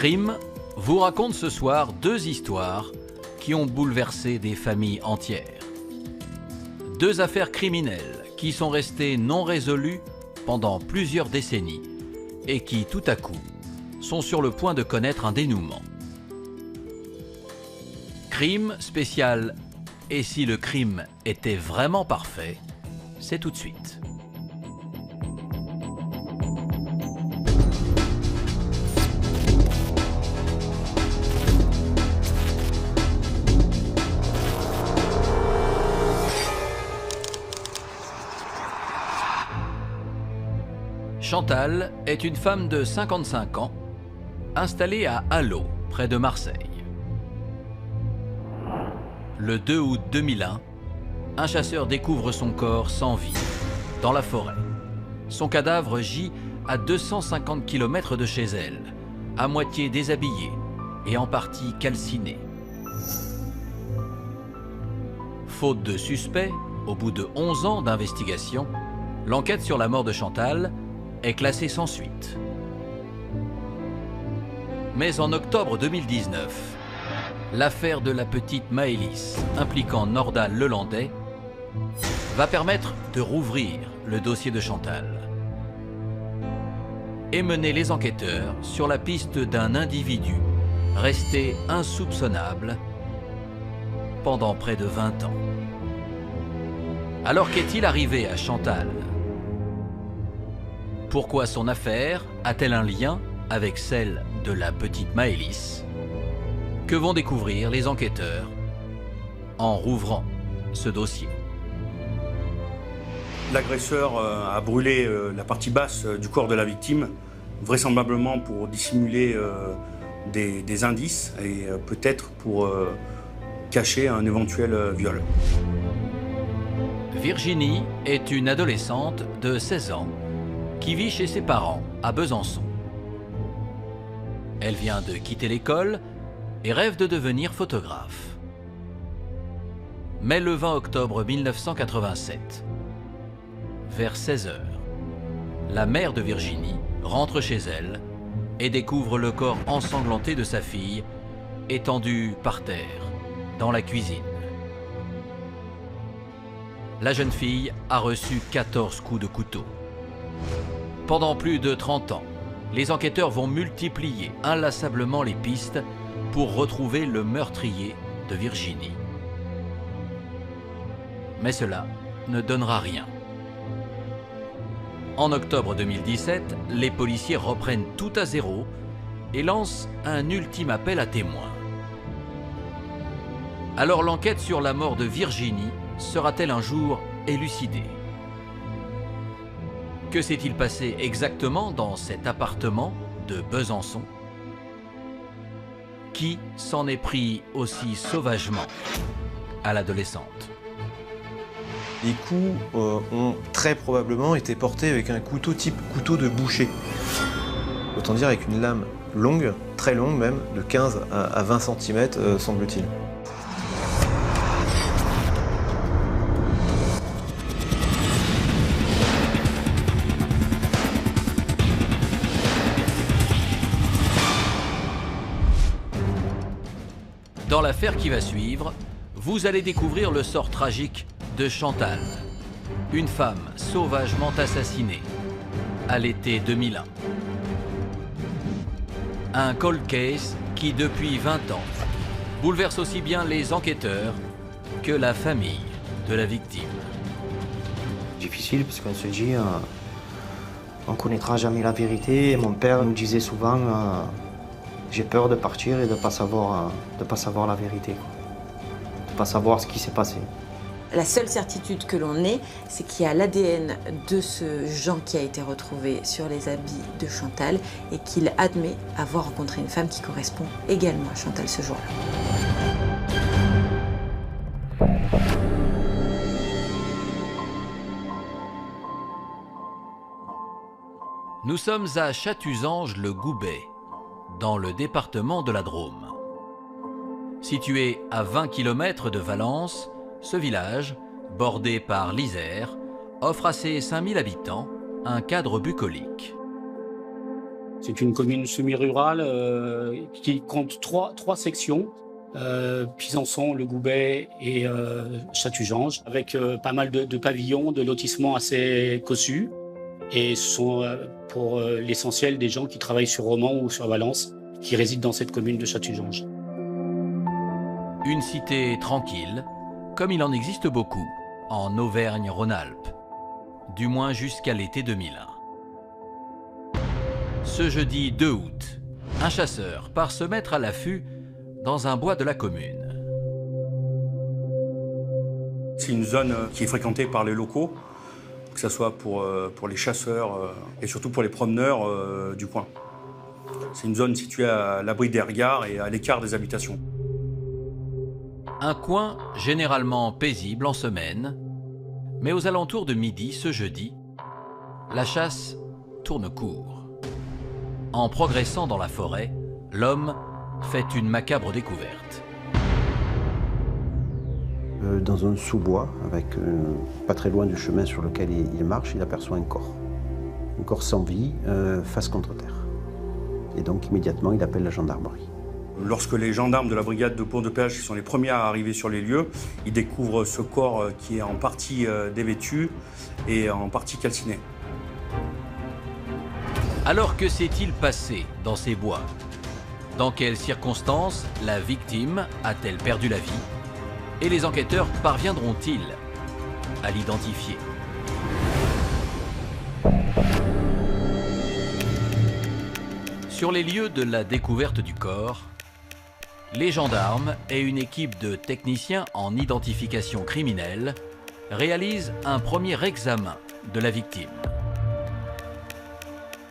Crime vous raconte ce soir deux histoires qui ont bouleversé des familles entières. Deux affaires criminelles qui sont restées non résolues pendant plusieurs décennies et qui, tout à coup, sont sur le point de connaître un dénouement. Crime spécial « Et si le crime était vraiment parfait ?» C'est tout de suite. Chantal est une femme de 55 ans, installée à Allot, près de Marseille. Le 2 août 2001, un chasseur découvre son corps sans vie, dans la forêt. Son cadavre gît à 250 km de chez elle, à moitié déshabillé et en partie calciné. Faute de suspect, au bout de 11 ans d'investigation, l'enquête sur la mort de Chantal est classée sans suite. Mais en octobre 2019, l'affaire de la petite Maëlys, impliquant Nordal Lelandais, va permettre de rouvrir le dossier de Chantal et mener les enquêteurs sur la piste d'un individu resté insoupçonnable pendant près de 20 ans. Alors qu'est-il arrivé à Chantal ? Pourquoi son affaire a-t-elle un lien avec celle de la petite Maëlys ? Que vont découvrir les enquêteurs en rouvrant ce dossier? L'agresseur a brûlé la partie basse du corps de la victime, vraisemblablement pour dissimuler des indices et peut-être pour cacher un éventuel viol. Virginie est une adolescente de 16 ans qui vit chez ses parents à Besançon. Elle vient de quitter l'école et rêve de devenir photographe. Mais le 20 octobre 1987, vers 16 h, la mère de Virginie rentre chez elle et découvre le corps ensanglanté de sa fille, étendu par terre, dans la cuisine. La jeune fille a reçu 14 coups de couteau. Pendant plus de 30 ans, les enquêteurs vont multiplier inlassablement les pistes pour retrouver le meurtrier de Virginie. Mais cela ne donnera rien. En octobre 2017, les policiers reprennent tout à zéro et lancent un ultime appel à témoins. Alors l'enquête sur la mort de Virginie sera-t-elle un jour élucidée ? Que s'est-il passé exactement dans cet appartement de Besançon ? Qui s'en est pris aussi sauvagement à l'adolescente ? Les coups ont très probablement été portés avec un couteau type couteau de boucher. Autant dire avec une lame longue, très longue même, de 15 à 20 cm semble-t-il. Dans l'affaire qui va suivre, vous allez découvrir le sort tragique de Chantal, une femme sauvagement assassinée à l'été 2001. Un cold case qui, depuis 20 ans, bouleverse aussi bien les enquêteurs que la famille de la victime. Difficile parce qu'on se dit on connaîtra jamais la vérité. Mon père nous disait souvent j'ai peur de partir et de pas savoir la vérité, quoi. De pas savoir ce qui s'est passé. La seule certitude que l'on ait, c'est qu'il y a l'ADN de ce Jean qui a été retrouvé sur les habits de Chantal et qu'il admet avoir rencontré une femme qui correspond également à Chantal ce jour-là. Nous sommes à Chatuzange-le-Goubet, dans le département de la Drôme. Situé à 20 km de Valence, ce village, bordé par l'Isère, offre à ses 5000 habitants un cadre bucolique. C'est une commune semi-rurale qui compte trois sections, Pizançon, Le Goubet et Chatugange, avec pas mal de pavillons, de lotissements assez cossus. Et ce sont pour l'essentiel des gens qui travaillent sur Romans ou sur Valence, qui résident dans cette commune de Chatugange. Une cité tranquille, comme il en existe beaucoup, en Auvergne-Rhône-Alpes, du moins jusqu'à l'été 2001. Ce jeudi 2 août, un chasseur part se mettre à l'affût dans un bois de la commune. C'est une zone qui est fréquentée par les locaux, que ce soit pour les chasseurs et surtout pour les promeneurs du coin. C'est une zone située à l'abri des regards et à l'écart des habitations. Un coin généralement paisible en semaine, mais aux alentours de midi ce jeudi, la chasse tourne court. En progressant dans la forêt, l'homme fait une macabre découverte. Dans un sous-bois, pas très loin du chemin sur lequel il marche, il aperçoit un corps sans vie, face contre terre. Et donc immédiatement, il appelle la gendarmerie. Lorsque les gendarmes de la brigade de Pont-de-Péage, qui sont les premiers à arriver sur les lieux, ils découvrent ce corps qui est en partie dévêtu et en partie calciné. Alors que s'est-il passé dans ces bois? Dans quelles circonstances la victime a-t-elle perdu la vie? Et les enquêteurs parviendront-ils à l'identifier? Sur les lieux de la découverte du corps, les gendarmes et une équipe de techniciens en identification criminelle réalisent un premier examen de la victime.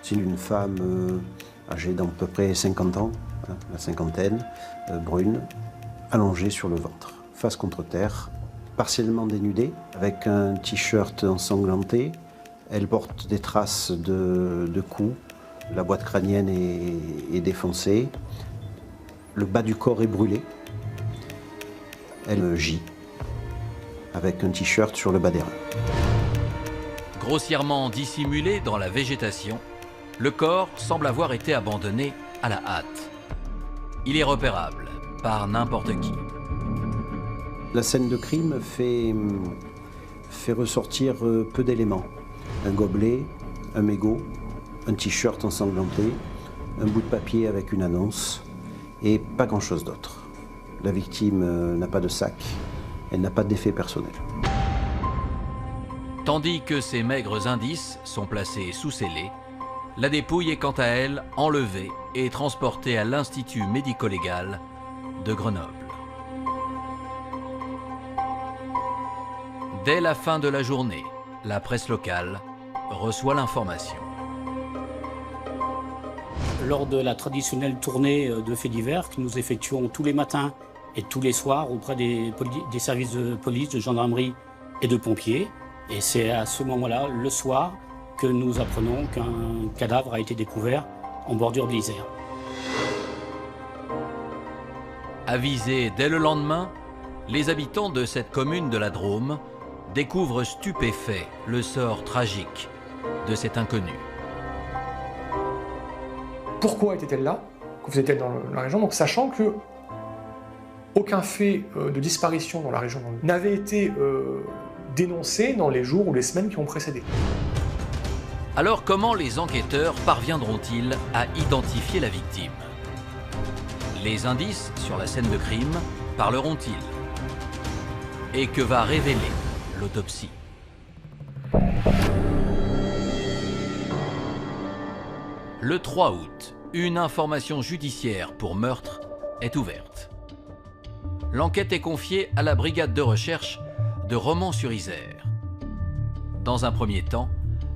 C'est une femme âgée d'à peu près 50 ans, la cinquantaine, brune, allongée sur le ventre, face contre terre, partiellement dénudée, avec un t-shirt ensanglanté. Elle porte des traces de coups, la boîte crânienne est défoncée, le bas du corps est brûlé. Elle gît, avec un t-shirt sur le bas des reins. Grossièrement dissimulé dans la végétation, le corps semble avoir été abandonné à la hâte. Il est repérable par n'importe qui. La scène de crime fait ressortir peu d'éléments. Un gobelet, un mégot, un t-shirt ensanglanté, un bout de papier avec une annonce et pas grand-chose d'autre. La victime n'a pas de sac, elle n'a pas d'effet personnel. Tandis que ces maigres indices sont placés sous scellé, la dépouille est quant à elle enlevée et transportée à l'Institut médico-légal de Grenoble. Dès la fin de la journée, la presse locale reçoit l'information. Lors de la traditionnelle tournée de faits divers que nous effectuons tous les matins et tous les soirs auprès des services de police, de gendarmerie et de pompiers, et c'est à ce moment-là, le soir, que nous apprenons qu'un cadavre a été découvert en bordure de l'Isère. Avisés dès le lendemain, les habitants de cette commune de la Drôme découvrent stupéfaits le sort tragique de cet inconnu. Pourquoi était-elle là? Que vous étiez dans la région, donc sachant que aucun fait de disparition dans la région n'avait été dénoncé dans les jours ou les semaines qui ont précédé. Alors comment les enquêteurs parviendront-ils à identifier la victime? Les indices sur la scène de crime parleront-ils? Et que va révéler l'autopsie? Le 3 août, une information judiciaire pour meurtre est ouverte. L'enquête est confiée à la brigade de recherche de Romans-sur-Isère. Dans un premier temps,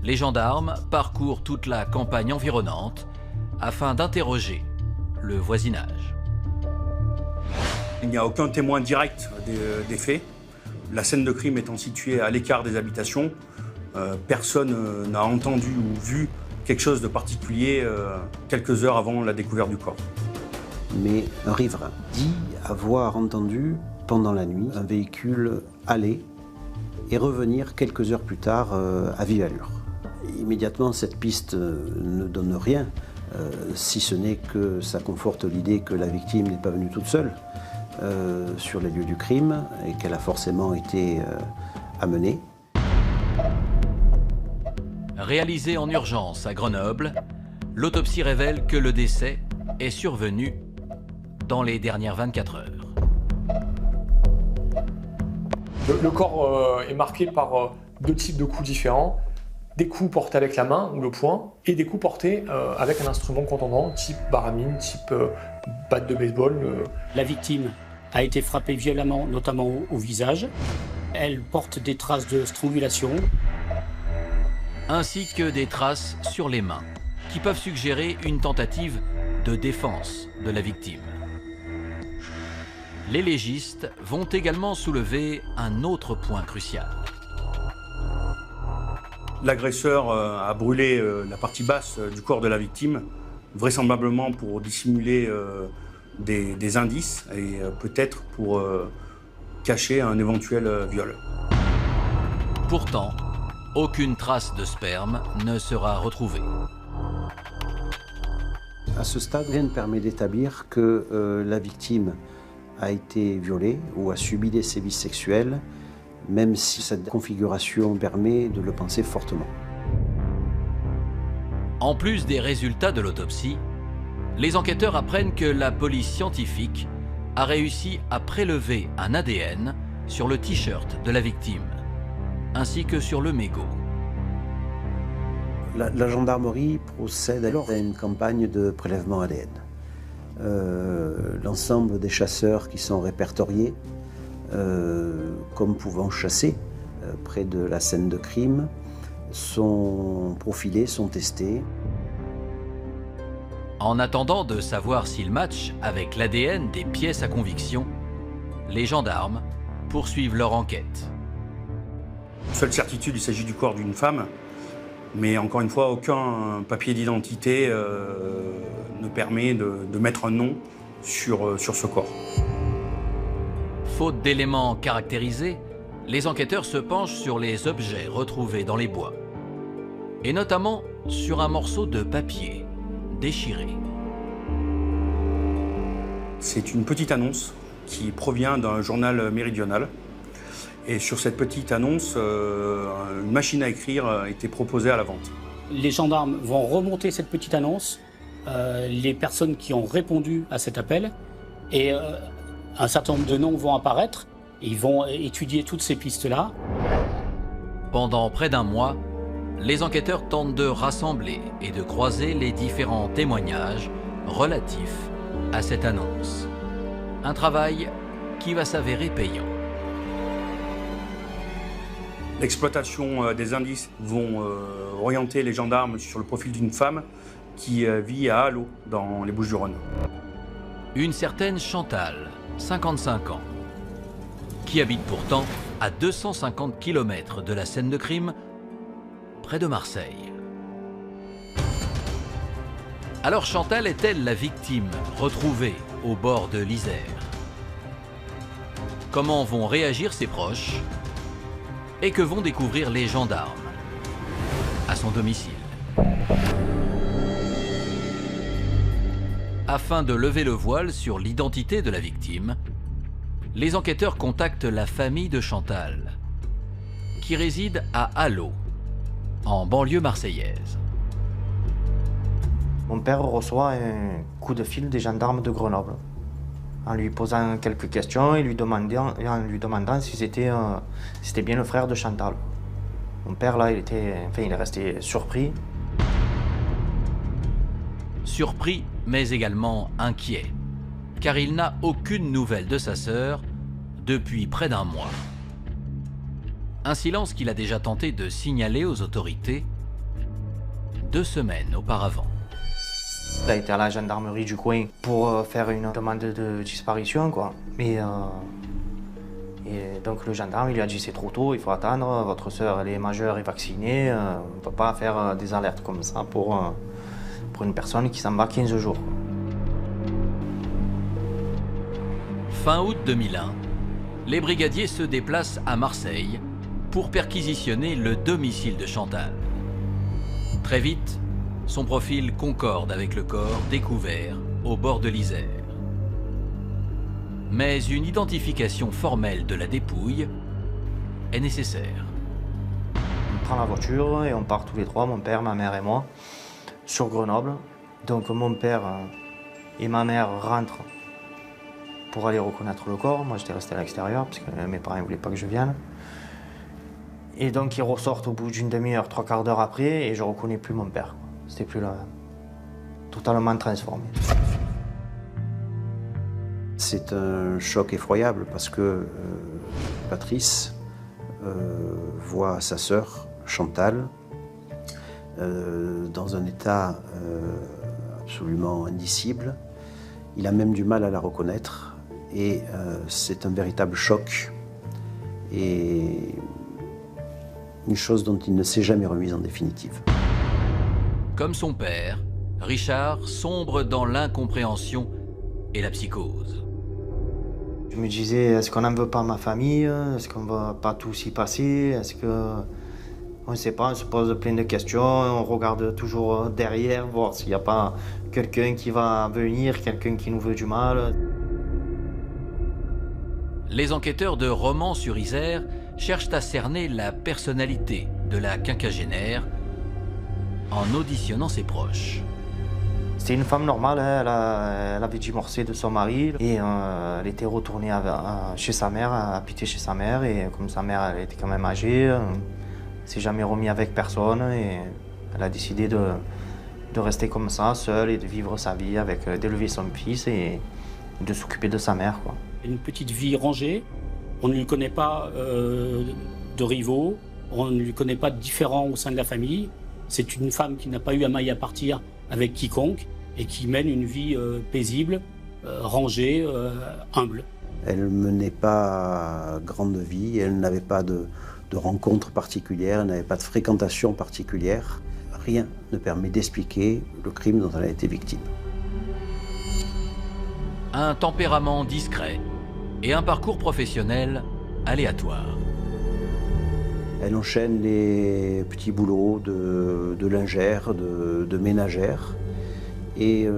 les gendarmes parcourent toute la campagne environnante afin d'interroger le voisinage. Il n'y a aucun témoin direct des faits. La scène de crime étant située à l'écart des habitations, personne n'a entendu ou vu quelque chose de particulier quelques heures avant la découverte du corps. Mais un riverain dit avoir entendu pendant la nuit un véhicule aller et revenir quelques heures plus tard à vive allure. Immédiatement, cette piste ne donne rien. si ce n'est que ça conforte l'idée que la victime n'est pas venue toute seule sur les lieux du crime et qu'elle a forcément été amenée. Réalisée en urgence à Grenoble, l'autopsie révèle que le décès est survenu dans les dernières 24 heures. Le corps est marqué par deux types de coups différents. Des coups portés avec la main ou le poing et des coups portés avec un instrument contondant type baramine, type batte de baseball. La victime a été frappée violemment, notamment au visage. Elle porte des traces de strangulation. Ainsi que des traces sur les mains, qui peuvent suggérer une tentative de défense de la victime. Les légistes vont également soulever un autre point crucial. L'agresseur a brûlé la partie basse du corps de la victime, vraisemblablement pour dissimuler des indices et peut-être pour cacher un éventuel viol. Pourtant, aucune trace de sperme ne sera retrouvée. À ce stade, rien ne permet d'établir que la victime a été violée ou a subi des sévices sexuels, même si cette configuration permet de le penser fortement. En plus des résultats de l'autopsie, les enquêteurs apprennent que la police scientifique a réussi à prélever un ADN sur le t-shirt de la victime, ainsi que sur le mégot. La gendarmerie procède alors à une campagne de prélèvement ADN. L'ensemble des chasseurs qui sont répertoriés comme pouvant chasser près de la scène de crime sont profilés, sont testés. En attendant de savoir s'ils matchent avec l'ADN des pièces à conviction, les gendarmes poursuivent leur enquête. Seule certitude, il s'agit du corps d'une femme, mais encore une fois, aucun papier d'identité ne permet de mettre un nom sur ce corps. Faute d'éléments caractérisés, les enquêteurs se penchent sur les objets retrouvés dans les bois, et notamment sur un morceau de papier déchiré. C'est une petite annonce qui provient d'un journal méridional. Et sur cette petite annonce, une machine à écrire a été proposée à la vente. Les gendarmes vont remonter cette petite annonce, les personnes qui ont répondu à cet appel, et un certain nombre de noms vont apparaître. Ils vont étudier toutes ces pistes-là. Pendant près d'un mois, les enquêteurs tentent de rassembler et de croiser les différents témoignages relatifs à cette annonce. Un travail qui va s'avérer payant. L'exploitation des indices vont orienter les gendarmes sur le profil d'une femme qui vit à Allot, dans les Bouches-du-Rhône. Une certaine Chantal, 55 ans, qui habite pourtant à 250 km de la scène de crime, près de Marseille. Alors Chantal est-elle la victime retrouvée au bord de l'Isère? Comment vont réagir ses proches? Et que vont découvrir les gendarmes à son domicile? Afin de lever le voile sur l'identité de la victime, les enquêteurs contactent la famille de Chantal, qui réside à Allot, en banlieue marseillaise. Mon père reçoit un coup de fil des gendarmes de Grenoble, en lui posant quelques questions et en lui demandant si c'était bien le frère de Chantal. Mon père, là, il est resté surpris. Surpris, mais également inquiet, car il n'a aucune nouvelle de sa sœur depuis près d'un mois. Un silence qu'il a déjà tenté de signaler aux autorités 2 semaines auparavant. Il a été à la gendarmerie du coin pour faire une demande de disparition, quoi. Et donc le gendarme il lui a dit c'est trop tôt, il faut attendre, votre sœur elle est majeure et vaccinée, on ne peut pas faire des alertes comme ça pour une personne qui s'en va 15 jours. Fin août 2001, les brigadiers se déplacent à Marseille pour perquisitionner le domicile de Chantal. Très vite, Son profil concorde avec le corps découvert au bord de l'Isère. Mais une identification formelle de la dépouille est nécessaire. On prend la voiture et on part tous les trois, mon père, ma mère et moi, sur Grenoble. Donc mon père et ma mère rentrent pour aller reconnaître le corps. Moi, j'étais resté à l'extérieur parce que mes parents ne voulaient pas que je vienne. Et donc, ils ressortent au bout d'une demi-heure, 3/4 d'heure après, et je ne reconnais plus mon père. C'était plus là, totalement transformé. C'est un choc effroyable parce que Patrice voit sa sœur, Chantal, dans un état absolument indicible. Il a même du mal à la reconnaître et c'est un véritable choc et une chose dont il ne s'est jamais remis en définitive. Comme son père, Richard sombre dans l'incompréhension et la psychose. Je me disais, est-ce qu'on n'en veut pas à ma famille? Est-ce qu'on ne va pas tous y passer? Est-ce que... On ne sait pas, on se pose plein de questions, on regarde toujours derrière, voir s'il n'y a pas quelqu'un qui va venir, quelqu'un qui nous veut du mal. Les enquêteurs de Romans-sur-Isère cherchent à cerner la personnalité de la quinquagénaire en auditionnant ses proches. C'était une femme normale, hein, elle avait divorcé de son mari et elle était retournée chez sa mère, habiter chez sa mère, et comme sa mère elle était quand même âgée, elle ne s'est jamais remise avec personne et elle a décidé de rester comme ça, seule, et de vivre sa vie, d'élever son fils et de s'occuper de sa mère, quoi. Une petite vie rangée, on ne lui connaît pas de rivaux, on ne lui connaît pas de différends au sein de la famille. C'est une femme qui n'a pas eu à maille à partir avec quiconque et qui mène une vie paisible, rangée, humble. Elle menait pas grande vie, elle n'avait pas de rencontres particulières, elle n'avait pas de fréquentation particulière. Rien ne permet d'expliquer le crime dont elle a été victime. Un tempérament discret et un parcours professionnel aléatoire. Elle enchaîne les petits boulots de lingère, de ménagère, et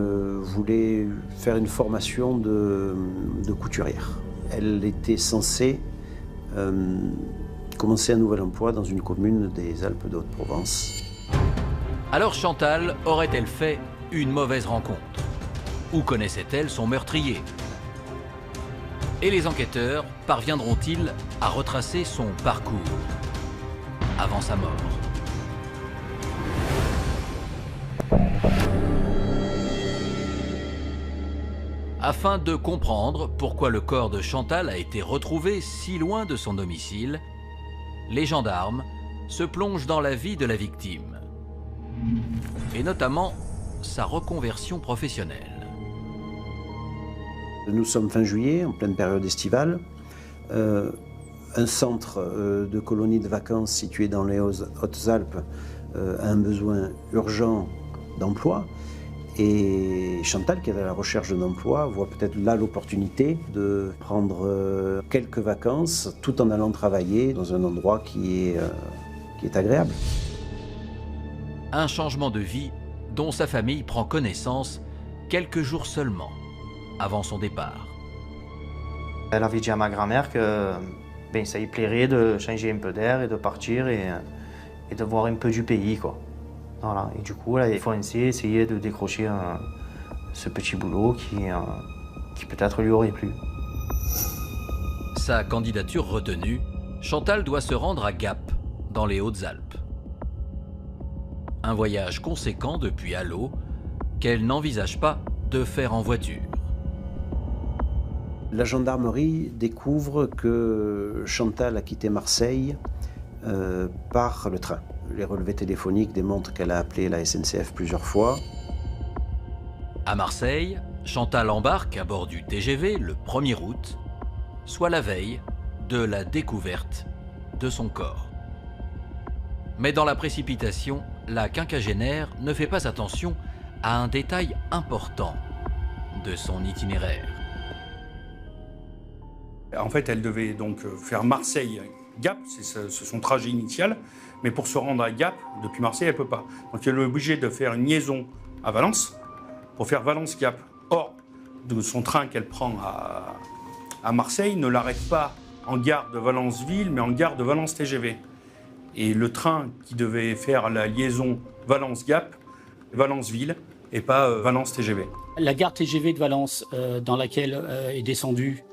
voulait faire une formation de couturière. Elle était censée commencer un nouvel emploi dans une commune des Alpes de Haute-Provence. Alors Chantal aurait-elle fait une mauvaise rencontre? Ou connaissait-elle son meurtrier? Et les enquêteurs parviendront-ils à retracer son parcours avant sa mort? Afin de comprendre pourquoi le corps de Chantal a été retrouvé si loin de son domicile, les gendarmes se plongent dans la vie de la victime, et notamment sa reconversion professionnelle. Nous sommes fin juillet, en pleine période estivale. Un centre de colonie de vacances situé dans les Hautes-Alpes a un besoin urgent d'emploi. Et Chantal, qui est à la recherche d'un emploi, voit peut-être là l'opportunité de prendre quelques vacances tout en allant travailler dans un endroit qui est agréable. Un changement de vie dont sa famille prend connaissance quelques jours seulement avant son départ. Elle avait dit à ma grand-mère que ça lui plairait de changer un peu d'air et de partir et de voir un peu du pays, quoi. Voilà. Et du coup, elle a foncé, essayer de décrocher ce petit boulot qui peut-être lui aurait plu. Sa candidature retenue, Chantal doit se rendre à Gap, dans les Hautes-Alpes. Un voyage conséquent depuis Allot qu'elle n'envisage pas de faire en voiture. La gendarmerie découvre que Chantal a quitté Marseille par le train. Les relevés téléphoniques démontrent qu'elle a appelé la SNCF plusieurs fois. À Marseille, Chantal embarque à bord du TGV le 1er août, soit la veille de la découverte de son corps. Mais dans la précipitation, la quinquagénaire ne fait pas attention à un détail important de son itinéraire. En fait, elle devait donc faire Marseille-Gap, c'est son trajet initial, mais pour se rendre à Gap, depuis Marseille, elle ne peut pas. Donc elle est obligée de faire une liaison à Valence pour faire Valence-Gap. Or, son train qu'elle prend à Marseille ne l'arrête pas en gare de Valence-Ville, mais en gare de Valence-TGV. Et le train qui devait faire la liaison Valence-Gap, Valence-Ville, et pas Valence-TGV. La gare TGV de Valence, dans laquelle est descendue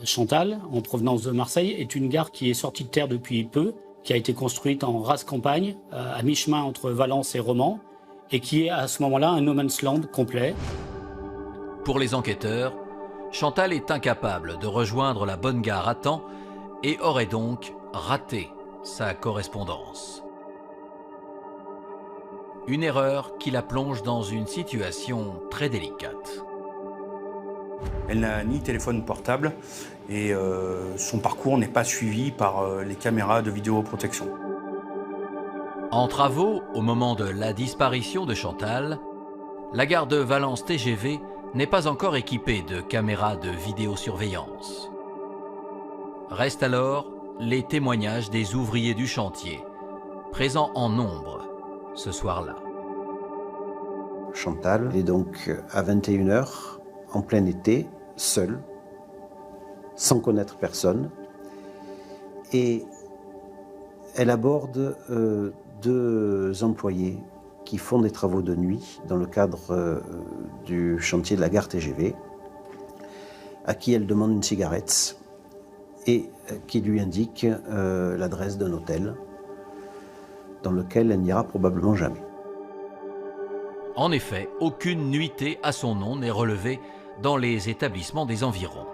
Chantal, en provenance de Marseille, est une gare qui est sortie de terre depuis peu, qui a été construite en rase campagne, à mi-chemin entre Valence et Romans, et qui est à ce moment-là un no man's land complet. Pour les enquêteurs, Chantal est incapable de rejoindre la bonne gare à temps et aurait donc raté sa correspondance. Une erreur qui la plonge dans une situation très délicate. Elle n'a ni téléphone portable et son parcours n'est pas suivi par les caméras de vidéoprotection. En travaux, au moment de la disparition de Chantal, la gare de Valence TGV n'est pas encore équipée de caméras de vidéosurveillance. Restent alors les témoignages des ouvriers du chantier, présents en nombre ce soir-là. Chantal est donc à 21h, en plein été, seule, sans connaître personne, et elle aborde deux employés qui font des travaux de nuit dans le cadre du chantier de la gare TGV, à qui elle demande une cigarette et qui lui indique l'adresse d'un hôtel dans lequel elle n'ira probablement jamais. En effet, aucune nuitée à son nom n'est relevée dans les établissements des environs.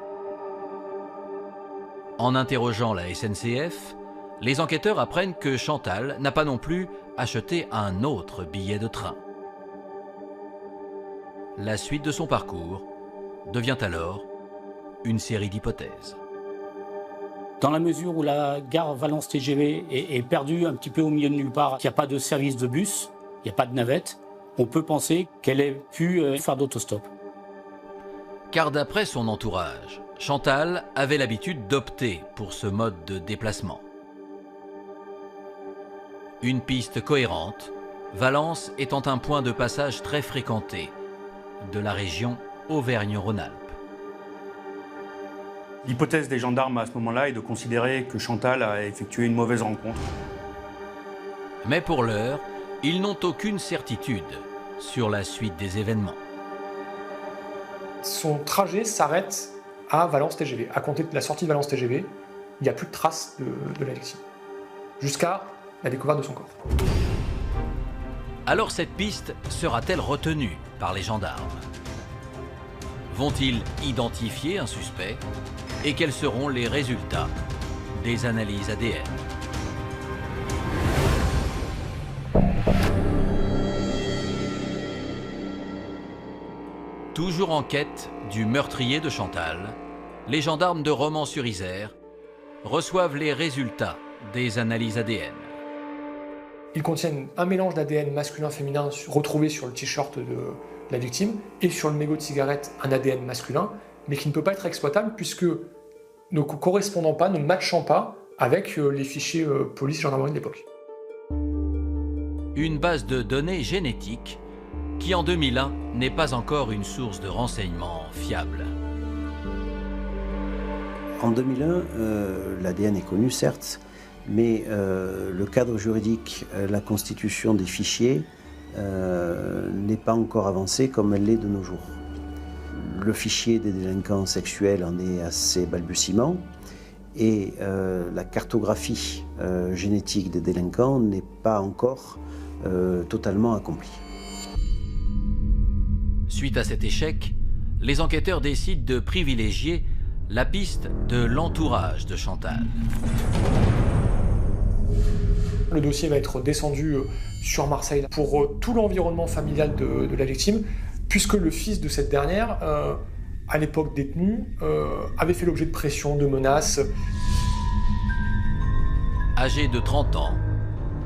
En interrogeant la SNCF, les enquêteurs apprennent que Chantal n'a pas non plus acheté un autre billet de train. La suite de son parcours devient alors une série d'hypothèses. Dans la mesure où la gare Valence TGV est perdue un petit peu au milieu de nulle part, qu'il n'y a pas de service de bus, il n'y a pas de navette, on peut penser qu'elle ait pu faire d'autostop. Car d'après son entourage, Chantal avait l'habitude d'opter pour ce mode de déplacement. Une piste cohérente, Valence étant un point de passage très fréquenté de la région Auvergne-Rhône-Alpes. L'hypothèse des gendarmes à ce moment-là est de considérer que Chantal a effectué une mauvaise rencontre. Mais pour l'heure, ils n'ont aucune certitude sur la suite des événements. Son trajet s'arrête à Valence TGV. À compter de la sortie de Valence TGV, il n'y a plus de traces de la victime, jusqu'à la découverte de son corps. Alors cette piste sera-t-elle retenue par les gendarmes? Vont-ils identifier un suspect? Et quels seront les résultats des analyses ADN? Toujours en quête du meurtrier de Chantal, les gendarmes de Romans-sur-Isère reçoivent les résultats des analyses ADN. Ils contiennent un mélange d'ADN masculin-féminin retrouvé sur le t-shirt de la victime et sur le mégot de cigarette un ADN masculin, mais qui ne peut pas être exploitable puisque ne correspondant pas, ne matchant pas avec les fichiers police et gendarmerie de l'époque. Une base de données génétiques qui en 2001 n'est pas encore une source de renseignements fiable. En 2001, l'ADN est connu certes, mais le cadre juridique, la constitution des fichiers n'est pas encore avancée comme elle l'est de nos jours. Le fichier des délinquants sexuels en est à ses balbutiements et la cartographie génétique des délinquants n'est pas encore totalement accomplie. Suite à cet échec, les enquêteurs décident de privilégier la piste de l'entourage de Chantal. Le dossier va être descendu sur Marseille pour tout l'environnement familial de la victime, puisque le fils de cette dernière, à l'époque détenu, avait fait l'objet de pressions, de menaces. Âgé de 30 ans,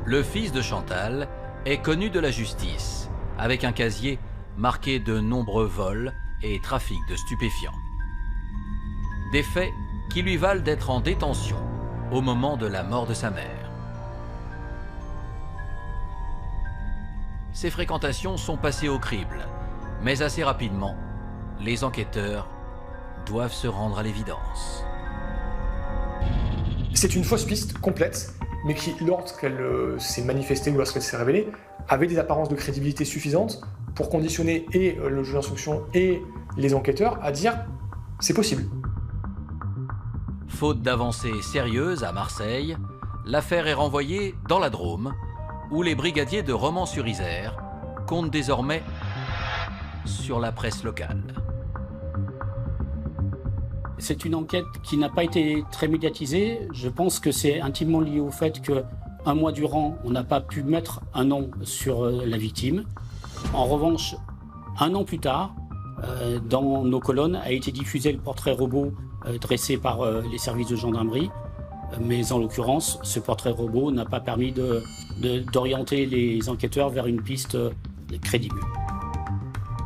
le fils de Chantal est connu de la justice, avec un casier marqué de nombreux vols et trafic de stupéfiants. Des faits qui lui valent d'être en détention au moment de la mort de sa mère. Ces fréquentations sont passées au crible, mais assez rapidement, les enquêteurs doivent se rendre à l'évidence. C'est une fausse piste complète, mais qui, lorsqu'elle s'est manifestée ou lorsqu'elle s'est révélée, avait des apparences de crédibilité suffisantes pour conditionner et le juge d'instruction et les enquêteurs à dire « c'est possible ». Faute d'avancées sérieuses à Marseille, l'affaire est renvoyée dans la Drôme, où les brigadiers de Romans-sur-Isère comptent désormais sur la presse locale. C'est une enquête qui n'a pas été très médiatisée. Je pense que c'est intimement lié au fait qu'un mois durant, on n'a pas pu mettre un nom sur la victime. En revanche, un an plus tard, dans nos colonnes, a été diffusé le portrait robot dressé par les services de gendarmerie. Mais en l'occurrence, ce portrait robot n'a pas permis d'orienter les enquêteurs vers une piste crédible.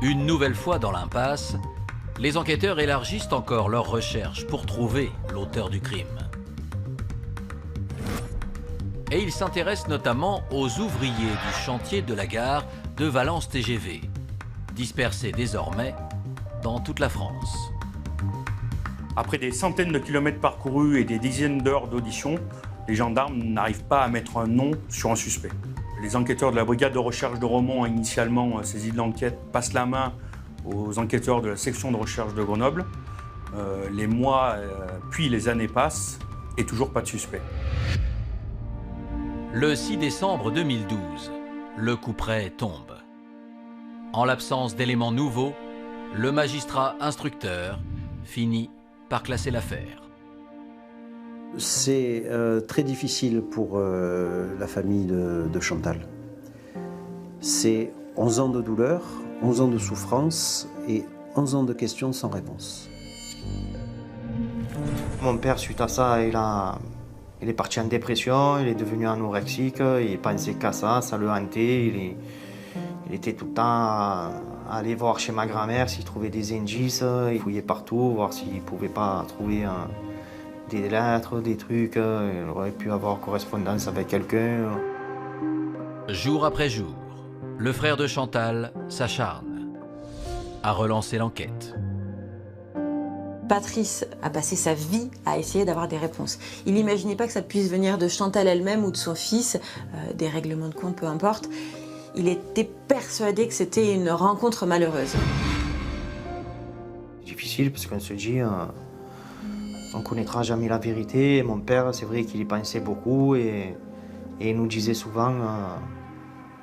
Une nouvelle fois dans l'impasse, les enquêteurs élargissent encore leurs recherches pour trouver l'auteur du crime. Et ils s'intéressent notamment aux ouvriers du chantier de la gare de Valence TGV, dispersés désormais dans toute la France. Après des centaines de kilomètres parcourus et des dizaines d'heures d'audition, les gendarmes n'arrivent pas à mettre un nom sur un suspect. Les enquêteurs de la brigade de recherche de Romans, initialement saisis de l'enquête, passent la main aux enquêteurs de la section de recherche de Grenoble. Les mois puis les années passent et toujours pas de suspect. Le 6 décembre 2012, le couperet tombe. En l'absence d'éléments nouveaux, le magistrat instructeur finit par classer l'affaire. C'est très difficile pour la famille de Chantal. C'est 11 ans de douleur, 11 ans de souffrance et 11 ans de questions sans réponse. Mon père, suite à ça, il est parti en dépression, il est devenu anorexique, il pensait qu'à ça le hantait. Il était tout le temps à aller voir chez ma grand-mère s'il trouvait des indices, il fouillait partout, voir s'il ne pouvait pas trouver des lettres, des trucs, il aurait pu avoir correspondance avec quelqu'un. Jour après jour, le frère de Chantal s'acharne à relancer l'enquête. Patrice a passé sa vie à essayer d'avoir des réponses. Il n'imaginait pas que ça puisse venir de Chantal elle-même ou de son fils, des règlements de compte, peu importe. Il était persuadé que c'était une rencontre malheureuse. C'est difficile parce qu'on se dit, on ne connaîtra jamais la vérité. Mon père, c'est vrai qu'il y pensait beaucoup et il nous disait souvent,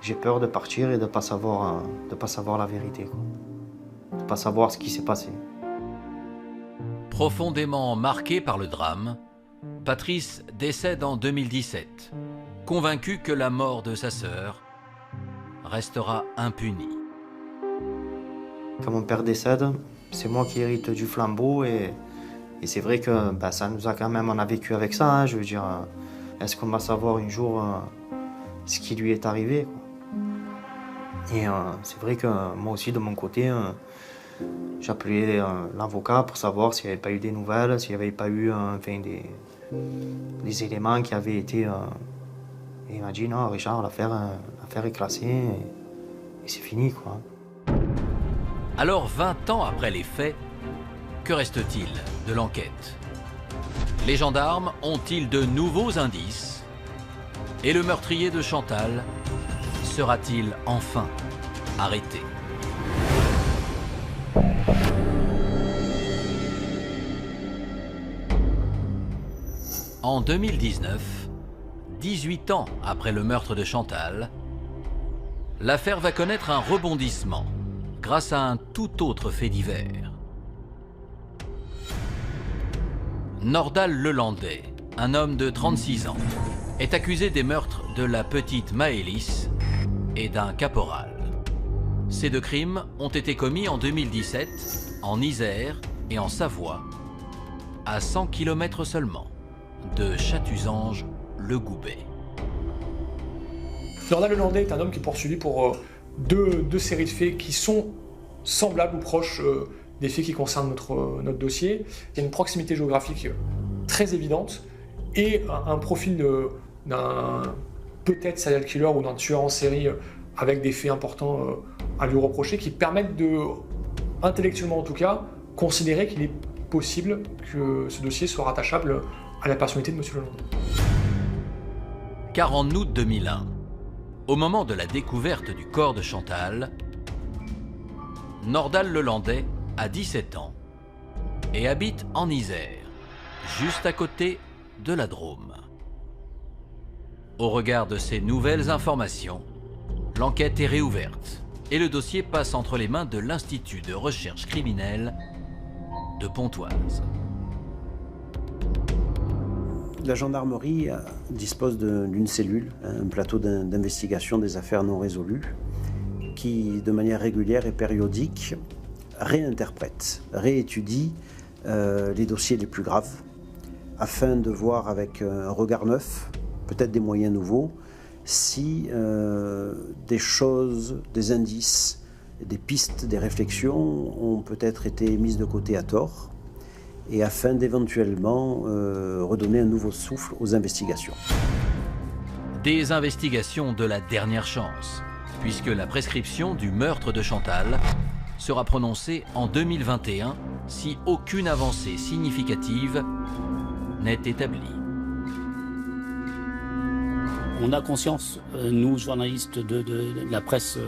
j'ai peur de partir et de ne pas savoir la vérité, quoi. De ne pas savoir ce qui s'est passé. Profondément marqué par le drame, Patrice décède en 2017, convaincu que la mort de sa sœur restera impunie. Quand mon père décède, c'est moi qui hérite du flambeau et c'est vrai que ça nous a quand même, on a vécu avec ça, hein, je veux dire, est-ce qu'on va savoir un jour ce qui lui est arrivé, quoi. Et c'est vrai que moi aussi de mon côté, j'appelais l'avocat pour savoir s'il n'y avait pas eu des nouvelles, s'il n'y avait pas eu des éléments qui avaient été... Et il m'a dit non Richard, l'affaire est classée et c'est fini, quoi. Alors 20 ans après les faits, que reste-t-il de l'enquête? Les gendarmes ont-ils de nouveaux indices? Et le meurtrier de Chantal sera-t-il enfin arrêté? En 2019, 18 ans après le meurtre de Chantal, l'affaire va connaître un rebondissement grâce à un tout autre fait divers. Nordal Lelandais, un homme de 36 ans, est accusé des meurtres de la petite Maëlys et d'un caporal. Ces deux crimes ont été commis en 2017 en Isère et en Savoie, à 100 km seulement de Chatuzange-le-Goubet. Nordal Lelandais est un homme qui est poursuivi pour deux séries de faits qui sont semblables ou proches des faits qui concernent notre dossier. Il y a une proximité géographique très évidente et un profil d'un peut-être serial killer ou d'un tueur en série avec des faits importants à lui reprocher, qui permettent de, intellectuellement en tout cas, considérer qu'il est possible que ce dossier soit rattachable à la personnalité de M. Lelandais. Car en août 2001, au moment de la découverte du corps de Chantal, Nordal Lelandais a 17 ans et habite en Isère, juste à côté de la Drôme. Au regard de ces nouvelles informations, l'enquête est réouverte et le dossier passe entre les mains de l'Institut de recherche criminelle de Pontoise. La gendarmerie dispose d'une cellule, un plateau d'investigation des affaires non résolues, qui, de manière régulière et périodique, réinterprète, réétudie les dossiers les plus graves, afin de voir avec un regard neuf, peut-être des moyens nouveaux, si des choses, des indices, des pistes, des réflexions ont peut-être été mises de côté à tort, et afin d'éventuellement redonner un nouveau souffle aux investigations. Des investigations de la dernière chance, puisque la prescription du meurtre de Chantal sera prononcée en 2021 si aucune avancée significative n'est établie. On a conscience, nous journalistes de la presse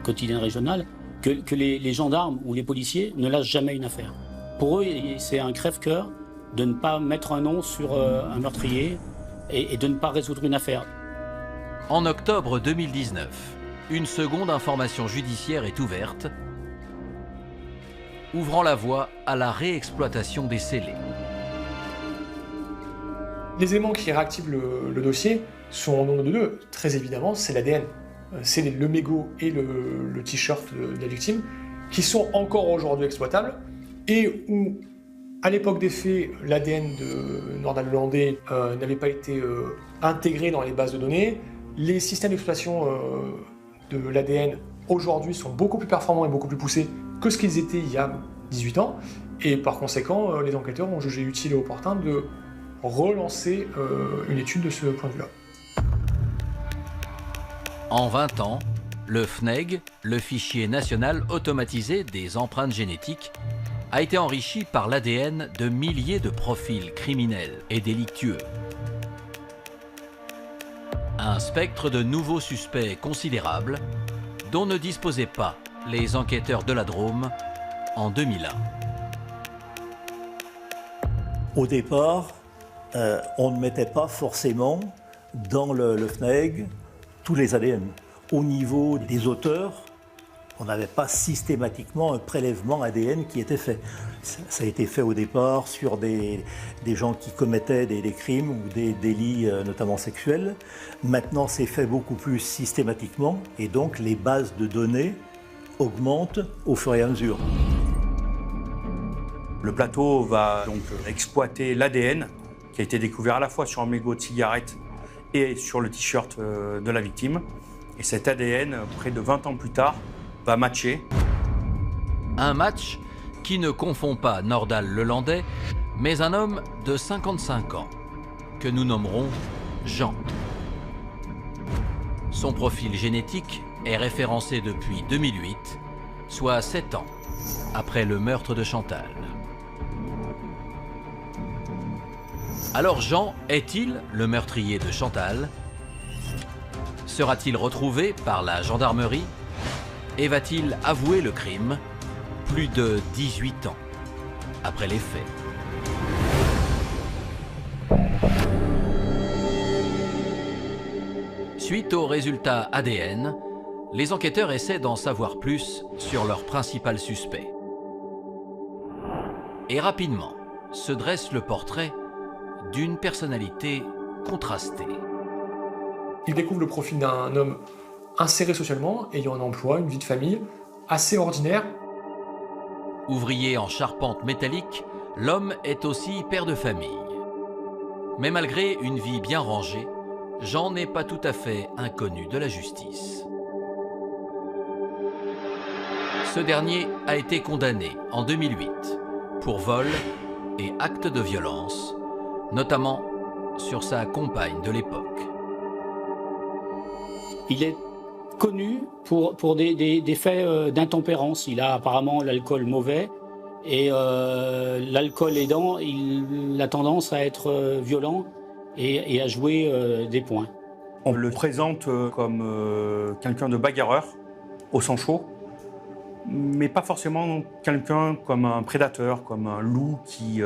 quotidienne régionale, que les gendarmes ou les policiers ne lâchent jamais une affaire. Pour eux, c'est un crève-cœur de ne pas mettre un nom sur un meurtrier et de ne pas résoudre une affaire. En octobre 2019, une seconde information judiciaire est ouverte, ouvrant la voie à la réexploitation des scellés. Les éléments qui réactivent le dossier sont en nombre de deux. Très évidemment, c'est l'ADN. C'est le mégot et le t-shirt de la victime qui sont encore aujourd'hui exploitables et où, à l'époque des faits, l'ADN de Nordal Lelandais n'avait pas été intégré dans les bases de données. Les systèmes d'exploitation de l'ADN aujourd'hui sont beaucoup plus performants et beaucoup plus poussés que ce qu'ils étaient il y a 18 ans. Et par conséquent, les enquêteurs ont jugé utile et opportun de relancer une étude de ce point de vue-là. En 20 ans, le FNEG, le fichier national automatisé des empreintes génétiques, a été enrichi par l'ADN de milliers de profils criminels et délictueux. Un spectre de nouveaux suspects considérables dont ne disposaient pas les enquêteurs de la Drôme en 2001. Au départ, on ne mettait pas forcément dans le FNEG tous les ADN. Au niveau des auteurs, on n'avait pas systématiquement un prélèvement ADN qui était fait. Ça a été fait au départ sur des gens qui commettaient des crimes ou des délits notamment sexuels. Maintenant, c'est fait beaucoup plus systématiquement et donc les bases de données augmentent au fur et à mesure. Le plateau va donc exploiter l'ADN qui a été découvert à la fois sur un mégot de cigarette et sur le t-shirt de la victime. Et cet ADN, près de 20 ans plus tard, va matcher. Un match qui ne confond pas Nordal Lelandais, mais un homme de 55 ans, que nous nommerons Jean. Son profil génétique est référencé depuis 2008, soit 7 ans après le meurtre de Chantal. Alors Jean est-il le meurtrier de Chantal? Sera-t-il retrouvé par la gendarmerie? Et va-t-il avouer le crime plus de 18 ans après les faits? Suite aux résultats ADN, les enquêteurs essaient d'en savoir plus sur leur principal suspect. Et rapidement se dresse le portrait d'une personnalité contrastée. Il découvre le profil d'un homme inséré socialement, ayant un emploi, une vie de famille assez ordinaire. Ouvrier en charpente métallique, l'homme est aussi père de famille. Mais malgré une vie bien rangée, Jean n'est pas tout à fait inconnu de la justice. Ce dernier a été condamné en 2008 pour vol et actes de violence, notamment sur sa compagne de l'époque. Il est connu pour des faits d'intempérance. Il a apparemment l'alcool mauvais et l'alcool aidant, il a tendance à être violent et à jouer des poings. On le présente comme quelqu'un de bagarreur, au sang chaud, mais pas forcément quelqu'un comme un prédateur, comme un loup qui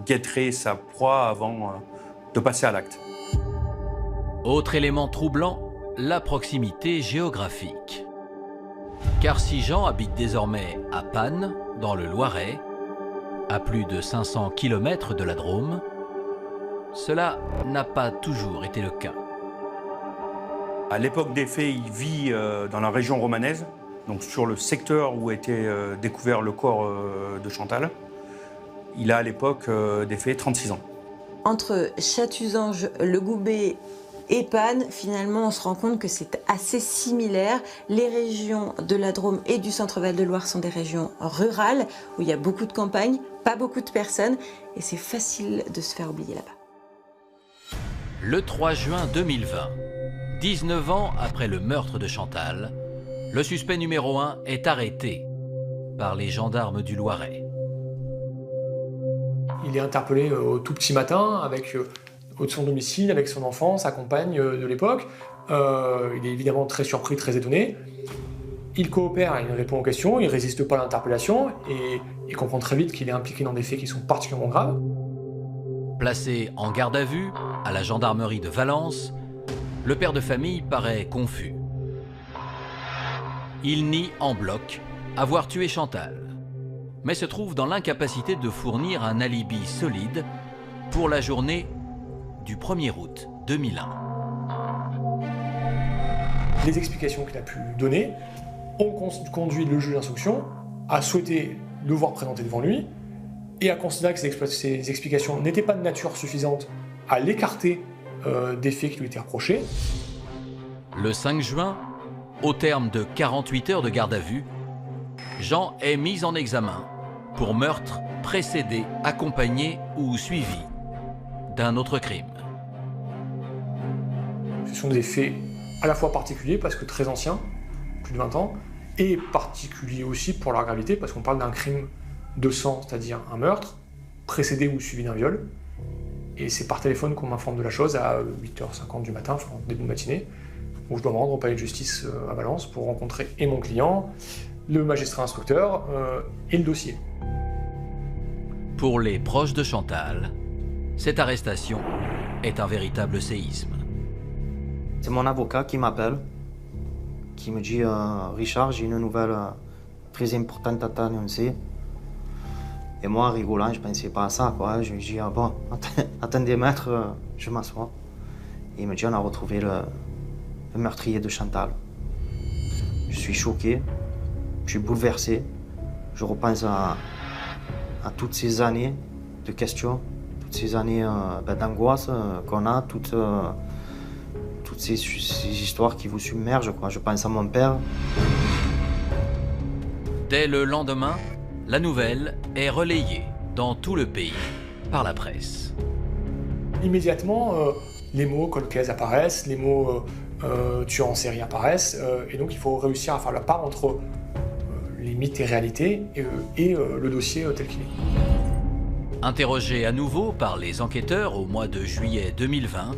guetterait sa proie avant de passer à l'acte. Autre élément troublant, la proximité géographique. Car si Jean habite désormais à Pannes, dans le Loiret, à plus de 500 km de la Drôme, cela n'a pas toujours été le cas. À l'époque des faits, il vit dans la région romanaise, donc sur le secteur où a été découvert le corps de Chantal. Il a à l'époque des faits 36 ans. Entre Chatuzange, Le Goubet et Pannes, finalement, on se rend compte que c'est assez similaire. Les régions de la Drôme et du Centre-Val de Loire sont des régions rurales, où il y a beaucoup de campagnes, pas beaucoup de personnes, et c'est facile de se faire oublier là-bas. Le 3 juin 2020, 19 ans après le meurtre de Chantal, le suspect numéro 1 est arrêté par les gendarmes du Loiret. Il est interpellé au tout petit matin, de son domicile, avec son enfant, sa compagne de l'époque. Il est évidemment très surpris, très étonné. Il coopère, il répond aux questions, il ne résiste pas à l'interpellation et il comprend très vite qu'il est impliqué dans des faits qui sont particulièrement graves. Placé en garde à vue à la gendarmerie de Valence, le père de famille paraît confus. Il nie en bloc avoir tué Chantal, mais se trouve dans l'incapacité de fournir un alibi solide pour la journée du 1er août 2001. Les explications qu'il a pu donner ont conduit le juge d'instruction à souhaiter le voir présenter devant lui et à considérer que ces explications n'étaient pas de nature suffisante à l'écarter des faits qui lui étaient reprochés. Le 5 juin, au terme de 48 heures de garde à vue, Jean est mis en examen pour meurtre précédé, accompagné ou suivi d'un autre crime. Ce sont des faits à la fois particuliers parce que très anciens, plus de 20 ans, et particuliers aussi pour leur gravité parce qu'on parle d'un crime de sang, c'est-à-dire un meurtre, précédé ou suivi d'un viol. Et c'est par téléphone qu'on m'informe de la chose à 8h50 du matin, enfin début de matinée, où je dois me rendre au palais de justice à Valence pour rencontrer et mon client, le magistrat instructeur et le dossier. Pour les proches de Chantal, cette arrestation est un véritable séisme. C'est mon avocat qui m'appelle, qui me dit Richard, j'ai une nouvelle très importante à t'annoncer. Et moi, rigolant, je pensais pas à ça, quoi. Je lui dis bon, attendez maître, je m'assois. Et il me dit on a retrouvé le meurtrier de Chantal. Je suis choqué, je suis bouleversé. Je repense à toutes ces années de questions, toutes ces années d'angoisse qu'on a, toutes ces histoires qui vous submergent, quoi. Je pense à mon père. Dès le lendemain, la nouvelle est relayée dans tout le pays par la presse. Immédiatement, les mots colcaise apparaissent, les mots tueur en série apparaissent, et donc il faut réussir à faire la part entre les mythes et réalités et le dossier tel qu'il est. Interrogé à nouveau par les enquêteurs au mois de juillet 2020,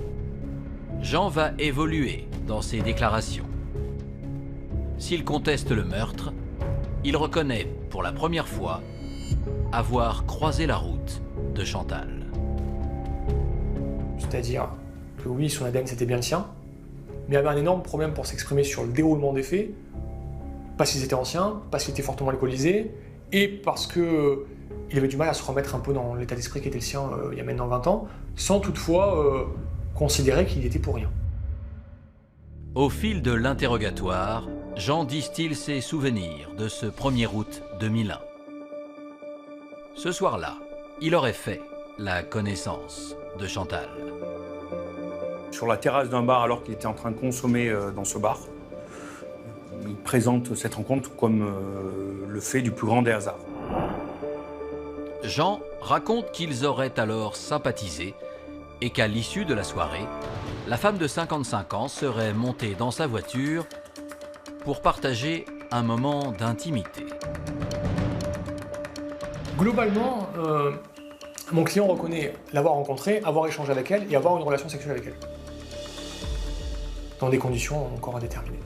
Jean va évoluer dans ses déclarations. S'il conteste le meurtre, il reconnaît pour la première fois avoir croisé la route de Chantal. C'est-à-dire que oui, son ADN c'était bien le sien, mais il avait un énorme problème pour s'exprimer sur le déroulement des faits, parce qu'ils étaient anciens, parce qu'il était fortement alcoolisé, et parce qu'il avait du mal à se remettre un peu dans l'état d'esprit qui était le sien il y a maintenant 20 ans, sans toutefois considérer qu'il y était pour rien. Au fil de l'interrogatoire, Jean distille ses souvenirs de ce 1er août 2001. Ce soir-là, il aurait fait la connaissance de Chantal. Sur la terrasse d'un bar, alors qu'il était en train de consommer dans ce bar, il présente cette rencontre comme le fait du plus grand des hasards. Jean raconte qu'ils auraient alors sympathisé et qu'à l'issue de la soirée, la femme de 55 ans serait montée dans sa voiture pour partager un moment d'intimité. Globalement, mon client reconnaît l'avoir rencontrée, avoir échangé avec elle et avoir une relation sexuelle avec elle. Dans des conditions encore indéterminées.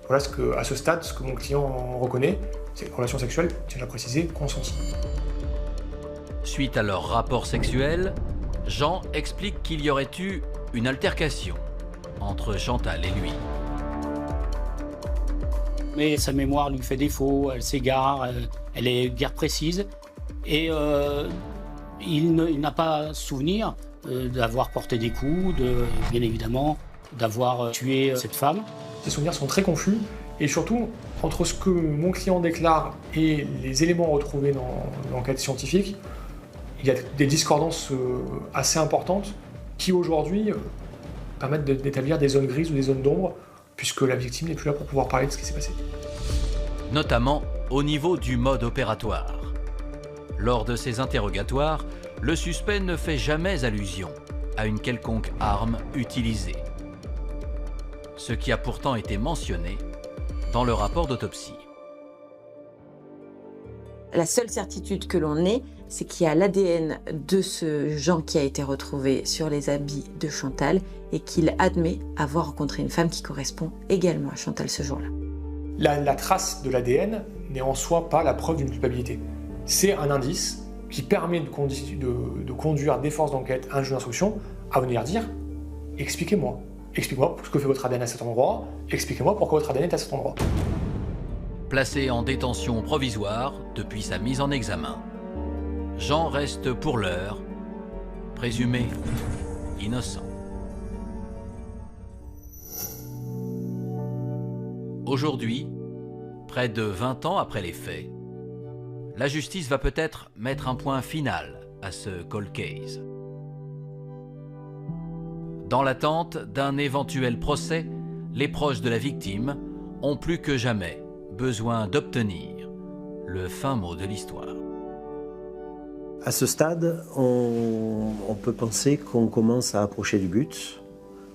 Voilà à ce stade, ce que mon client reconnaît, c'est une relation sexuelle, tiens-je à préciser, consentie. Suite à leur rapport sexuel, Jean explique qu'il y aurait eu une altercation entre Chantal et lui. Mais sa mémoire lui fait défaut, elle s'égare, elle est guère précise. Et il n'a pas souvenir d'avoir porté des coups, bien évidemment, d'avoir tué cette femme. Ces souvenirs sont très confus et surtout, entre ce que mon client déclare et les éléments retrouvés dans l'enquête scientifique, il y a des discordances assez importantes qui aujourd'hui permettent d'établir des zones grises ou des zones d'ombre puisque la victime n'est plus là pour pouvoir parler de ce qui s'est passé. Notamment au niveau du mode opératoire. Lors de ces interrogatoires, le suspect ne fait jamais allusion à une quelconque arme utilisée. Ce qui a pourtant été mentionné dans le rapport d'autopsie. La seule certitude que l'on ait, c'est qu'il y a l'ADN de ce Jean qui a été retrouvé sur les habits de Chantal et qu'il admet avoir rencontré une femme qui correspond également à Chantal ce jour-là. La trace de l'ADN n'est en soi pas la preuve d'une culpabilité. C'est un indice qui permet de conduire des forces d'enquête à un juge d'instruction à venir dire « Expliquez-moi. Expliquez-moi ce que fait votre ADN à cet endroit. Expliquez-moi pourquoi votre ADN est à cet endroit. » Placé en détention provisoire depuis sa mise en examen, Jean reste pour l'heure présumé innocent. Aujourd'hui, près de 20 ans après les faits, la justice va peut-être mettre un point final à ce cold case. Dans l'attente d'un éventuel procès, les proches de la victime ont plus que jamais besoin d'obtenir le fin mot de l'histoire. À ce stade, on peut penser qu'on commence à approcher du but.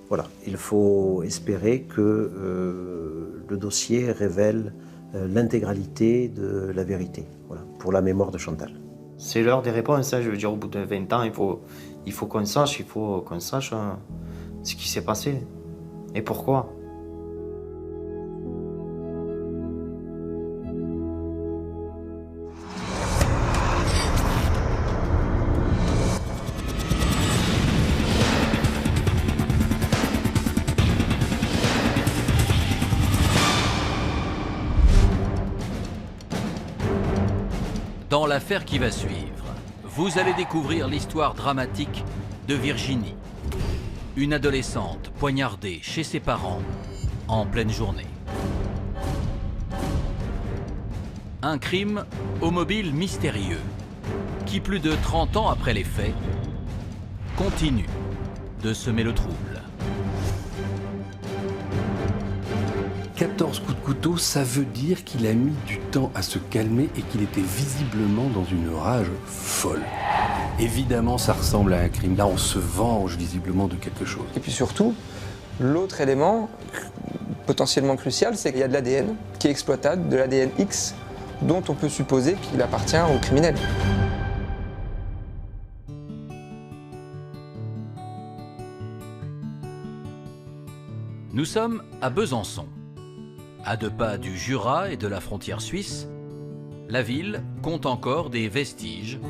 Voilà, il faut espérer que le dossier révèle l'intégralité de la vérité, voilà, pour la mémoire de Chantal. C'est l'heure des réponses, hein. Je veux dire, au bout de 20 ans, il faut qu'on sache, ce qui s'est passé et pourquoi. Dans l'affaire qui va suivre, vous allez découvrir l'histoire dramatique de Virginie, une adolescente poignardée chez ses parents en pleine journée. Un crime au mobile mystérieux qui, plus de 30 ans après les faits, continue de semer le trouble. 14 coups de couteau, ça veut dire qu'il a mis du temps à se calmer et qu'il était visiblement dans une rage folle. Évidemment, ça ressemble à un crime. Là, on se venge visiblement de quelque chose. Et puis surtout, l'autre élément potentiellement crucial, c'est qu'il y a de l'ADN qui est exploitable, de l'ADN X, dont on peut supposer qu'il appartient au criminel. Nous sommes à Besançon. À 2 pas du Jura et de la frontière suisse, la ville compte encore des vestiges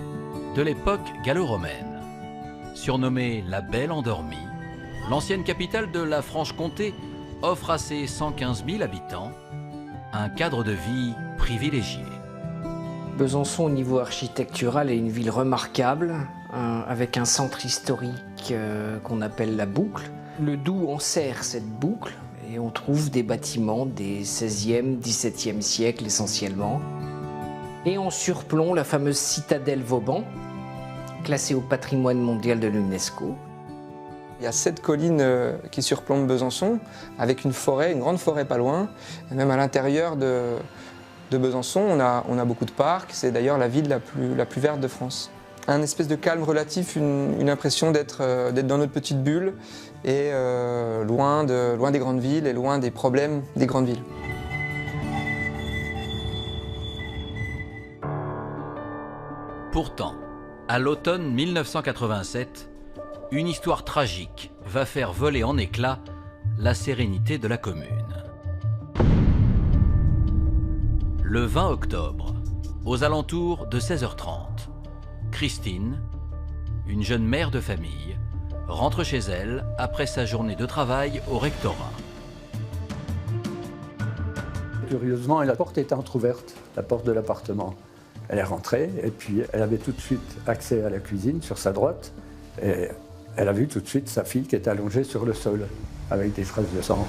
de l'époque gallo-romaine. Surnommée la Belle Endormie, l'ancienne capitale de la Franche-Comté offre à ses 115 000 habitants un cadre de vie privilégié. Besançon, au niveau architectural, est une ville remarquable, avec un centre historique qu'on appelle la Boucle. Le Doubs enserre cette boucle et on trouve des bâtiments des 16e, 17e siècles essentiellement. Et en surplomb, la fameuse citadelle Vauban, classée au patrimoine mondial de l'UNESCO. Il y a 7 collines qui surplombent Besançon, avec une forêt, une grande forêt pas loin. Et même à l'intérieur de Besançon, on a beaucoup de parcs. C'est d'ailleurs la ville la plus verte de France. Un espèce de calme relatif, une impression d'être dans notre petite bulle et loin des grandes villes et loin des problèmes des grandes villes. Pourtant, à l'automne 1987, une histoire tragique va faire voler en éclats la sérénité de la commune. Le 20 octobre, aux alentours de 16h30, Christine, une jeune mère de famille, rentre chez elle après sa journée de travail au rectorat. Curieusement, la porte était entrouverte, la porte de l'appartement. Elle est rentrée et puis elle avait tout de suite accès à la cuisine sur sa droite et elle a vu tout de suite sa fille qui était allongée sur le sol avec des traces de sang.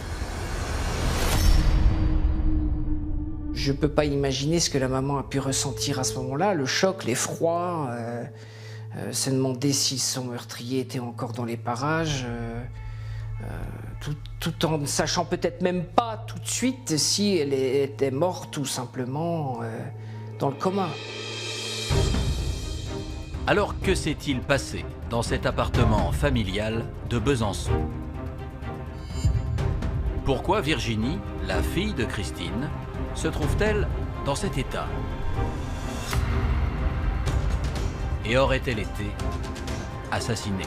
Je ne peux pas imaginer ce que la maman a pu ressentir à ce moment-là, le choc, l'effroi, se demander si son meurtrier était encore dans les parages, tout en ne sachant peut-être même pas tout de suite si elle était morte ou simplement dans le coma. Alors que s'est-il passé dans cet appartement familial de Besançon? Pourquoi Virginie, la fille de Christine, se trouve-t-elle dans cet état? Et aurait-elle été assassinée?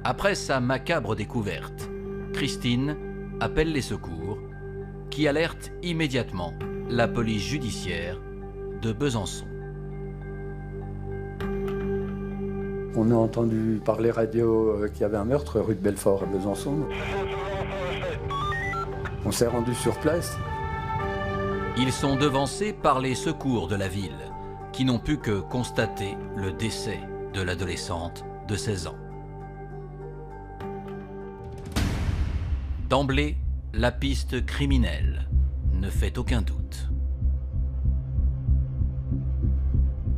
Après sa macabre découverte, Christine appelle les secours, qui alertent immédiatement la police judiciaire de Besançon. On a entendu par les radios qu'il y avait un meurtre rue de Belfort à Besançon. On s'est rendu sur place. Ils sont devancés par les secours de la ville, qui n'ont pu que constater le décès de l'adolescente de 16 ans. D'emblée, la piste criminelle ne fait aucun doute.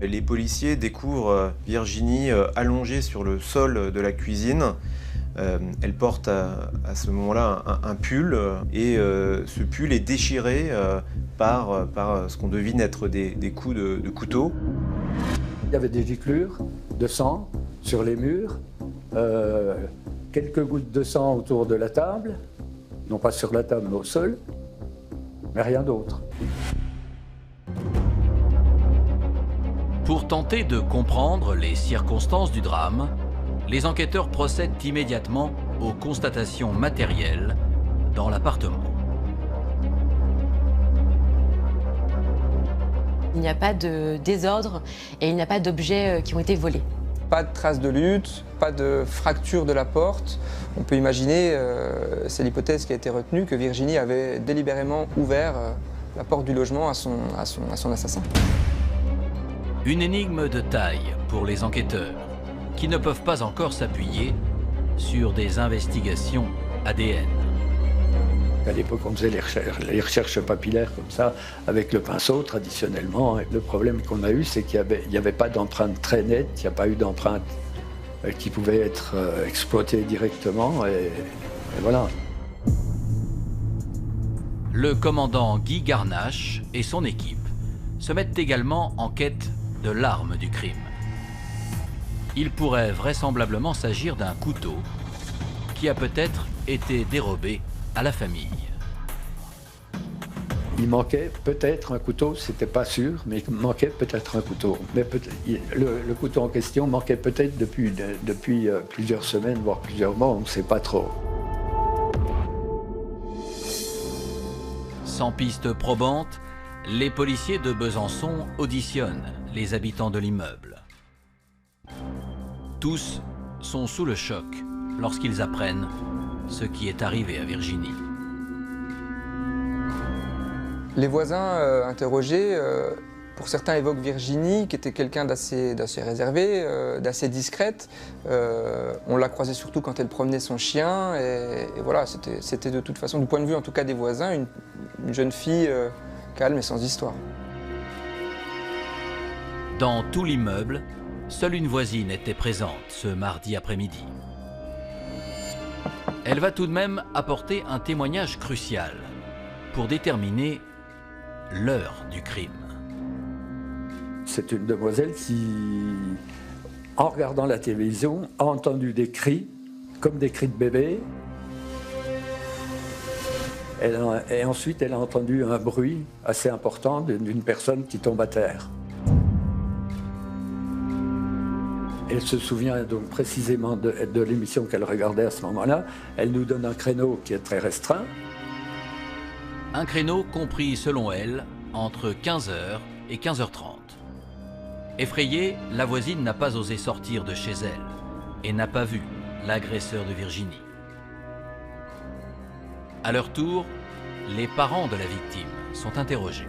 Les policiers découvrent Virginie allongée sur le sol de la cuisine. Elle porte à ce moment-là un pull et ce pull est déchiré par ce qu'on devine être des coups de couteau. Il y avait des giclures de sang sur les murs, quelques gouttes de sang autour de la table, non pas sur la table mais au sol, mais rien d'autre. Pour tenter de comprendre les circonstances du drame, les enquêteurs procèdent immédiatement aux constatations matérielles dans l'appartement. Il n'y a pas de désordre et il n'y a pas d'objets qui ont été volés. Pas de traces de lutte, pas de fracture de la porte. On peut imaginer, c'est l'hypothèse qui a été retenue, que Virginie avait délibérément ouvert la porte du logement à son assassin. Une énigme de taille pour les enquêteurs, qui ne peuvent pas encore s'appuyer sur des investigations ADN. À l'époque, on faisait les recherches papillaires comme ça, avec le pinceau, traditionnellement. Et le problème qu'on a eu, c'est qu'il n'y avait pas d'empreinte très nette, il n'y a pas eu d'empreinte qui pouvait être exploitée directement, et voilà. Le commandant Guy Garnache et son équipe se mettent également en quête de l'arme du crime. Il pourrait vraisemblablement s'agir d'un couteau qui a peut-être été dérobé à la famille. Il manquait peut-être un couteau, c'était pas sûr, mais il manquait peut-être un couteau. Mais le couteau en question manquait peut-être depuis plusieurs semaines, voire plusieurs mois, on ne sait pas trop. Sans piste probante, les policiers de Besançon auditionnent les habitants de l'immeuble. Tous sont sous le choc lorsqu'ils apprennent ce qui est arrivé à Virginie. Les voisins interrogés, pour certains évoquent Virginie, qui était quelqu'un d'assez réservé, d'assez discrète. On l'a croisée surtout quand elle promenait son chien, et voilà, c'était de toute façon, du point de vue en tout cas des voisins, une jeune fille calme et sans histoire. Dans tout l'immeuble, seule une voisine était présente ce mardi après-midi. Elle va tout de même apporter un témoignage crucial pour déterminer l'heure du crime. C'est une demoiselle qui, en regardant la télévision, a entendu des cris comme des cris de bébé. Et ensuite, elle a entendu un bruit assez important d'une personne qui tombe à terre. Elle se souvient donc précisément de l'émission qu'elle regardait à ce moment-là. Elle nous donne un créneau qui est très restreint. Un créneau compris, selon elle, entre 15h et 15h30. Effrayée, la voisine n'a pas osé sortir de chez elle et n'a pas vu l'agresseur de Virginie. À leur tour, les parents de la victime sont interrogés.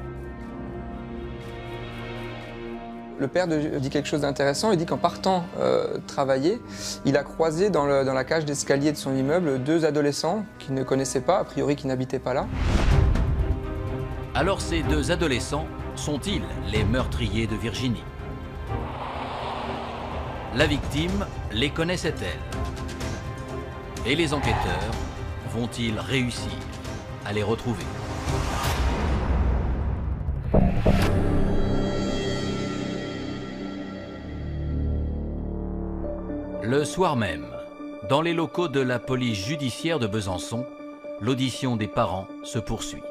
Le père dit quelque chose d'intéressant, il dit qu'en partant travailler, il a croisé dans la cage d'escalier de son immeuble 2 adolescents qu'il ne connaissait pas, a priori qui n'habitaient pas là. Alors ces 2 adolescents sont-ils les meurtriers de Virginie? La victime les connaissait-elle? Et les enquêteurs vont-ils réussir à les retrouver? Le soir même, dans les locaux de la police judiciaire de Besançon, l'audition des parents se poursuit.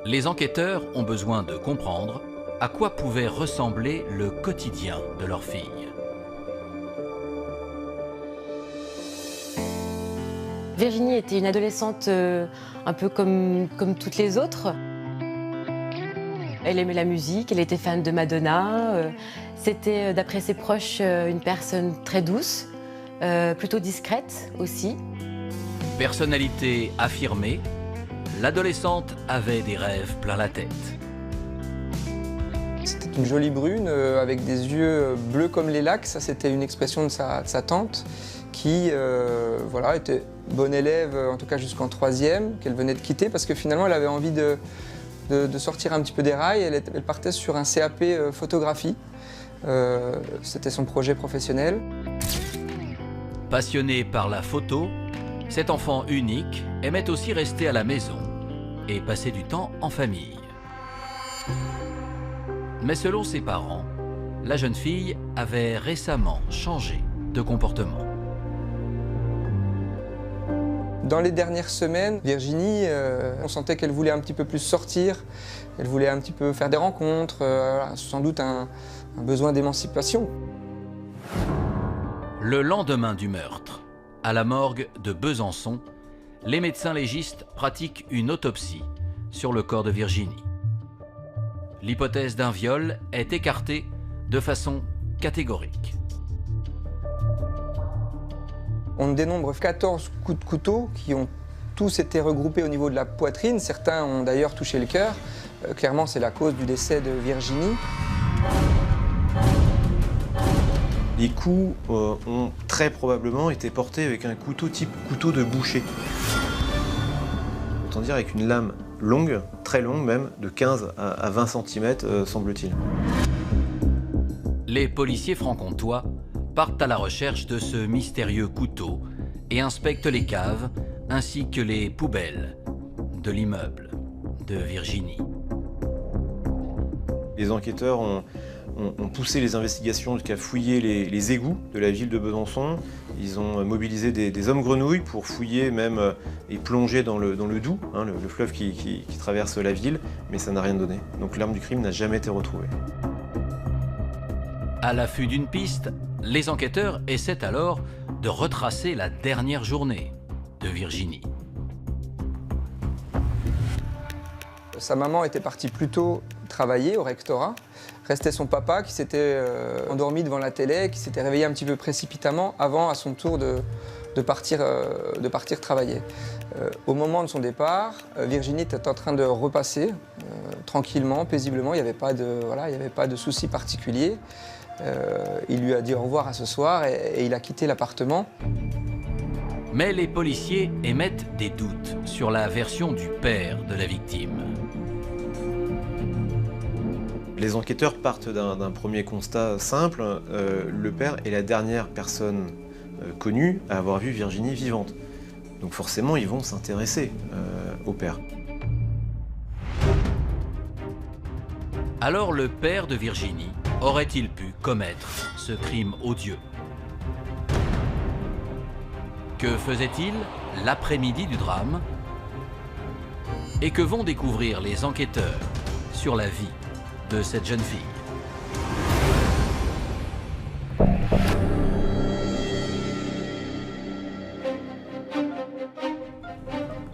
Les enquêteurs ont besoin de comprendre à quoi pouvait ressembler le quotidien de leur fille. Virginie était une adolescente un peu comme toutes les autres. Elle aimait la musique, elle était fan de Madonna. C'était, d'après ses proches, une personne très douce, plutôt discrète aussi. Personnalité affirmée, l'adolescente avait des rêves plein la tête. C'était une jolie brune avec des yeux bleus comme les lacs. Ça, c'était une expression de sa tante qui voilà, était bonne élève, en tout cas jusqu'en 3e, qu'elle venait de quitter parce que finalement, elle avait envie de sortir un petit peu des rails. Elle partait sur un CAP photographie. C'était son projet professionnel. Passionnée par la photo, cet enfant unique aimait aussi rester à la maison et passer du temps en famille. Mais selon ses parents, la jeune fille avait récemment changé de comportement. Dans les dernières semaines, Virginie, on sentait qu'elle voulait un petit peu plus sortir, elle voulait un petit peu faire des rencontres, sans doute un besoin d'émancipation. Le lendemain du meurtre, à la morgue de Besançon, les médecins légistes pratiquent une autopsie sur le corps de Virginie. L'hypothèse d'un viol est écartée de façon catégorique. On dénombre 14 coups de couteau qui ont tous été regroupés au niveau de la poitrine. Certains ont d'ailleurs touché le cœur. Clairement, c'est la cause du décès de Virginie. Les coups ont très probablement été portés avec un couteau type couteau de boucher. Autant dire avec une lame longue, très longue même, de 15 à 20 cm, semble-t-il. Les policiers franc-comtois partent à la recherche de ce mystérieux couteau et inspectent les caves ainsi que les poubelles de l'immeuble de Virginie. Les enquêteurs ont poussé les investigations jusqu'à fouiller les égouts de la ville de Besançon. Ils ont mobilisé des hommes grenouilles pour fouiller même et plonger dans le Doubs, hein, le fleuve qui traverse la ville, mais ça n'a rien donné. Donc l'arme du crime n'a jamais été retrouvée. À l'affût d'une piste, les enquêteurs essaient alors de retracer la dernière journée de Virginie. Sa maman était partie plus tôt travailler au rectorat. Restait son papa qui s'était endormi devant la télé, qui s'était réveillé un petit peu précipitamment avant à son tour de partir travailler. Au moment de son départ, Virginie était en train de repasser tranquillement, paisiblement. Il n'y avait pas de souci particulier. Il lui a dit au revoir à ce soir et il a quitté l'appartement. Mais les policiers émettent des doutes sur la version du père de la victime. Les enquêteurs partent d'un premier constat simple. Le père est la dernière personne connue à avoir vu Virginie vivante. Donc forcément, ils vont s'intéresser au père. Alors le père de Virginie aurait-il pu commettre ce crime odieux? Que faisait-il l'après-midi du drame? Et que vont découvrir les enquêteurs sur la vie de cette jeune fille?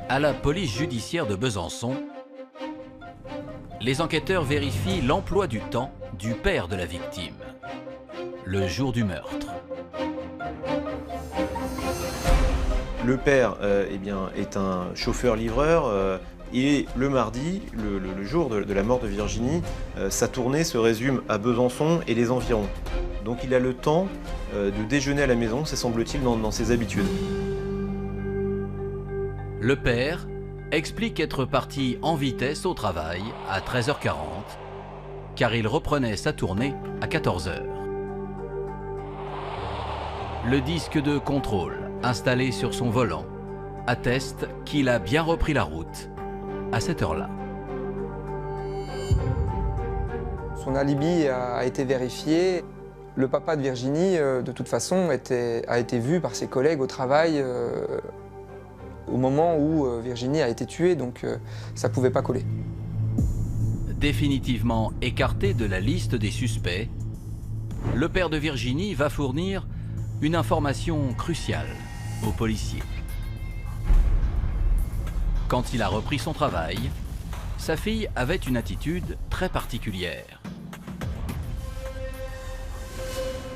À la police judiciaire de Besançon, les enquêteurs vérifient l'emploi du temps du père de la victime, le jour du meurtre. Le père est un chauffeur-livreur et le mardi, le jour de la mort de Virginie, sa tournée se résume à Besançon et les environs. Donc il a le temps de déjeuner à la maison, c'est semble-t-il dans ses habitudes. Le père explique être parti en vitesse au travail à 13h40, car il reprenait sa tournée à 14h. Le disque de contrôle installé sur son volant atteste qu'il a bien repris la route à cette heure-là. Son alibi a été vérifié. Le papa de Virginie, de toute façon, a été vu par ses collègues au travail au moment où Virginie a été tuée, donc ça ne pouvait pas coller. Définitivement écarté de la liste des suspects, le père de Virginie va fournir une information cruciale aux policiers. Quand il a repris son travail, sa fille avait une attitude très particulière.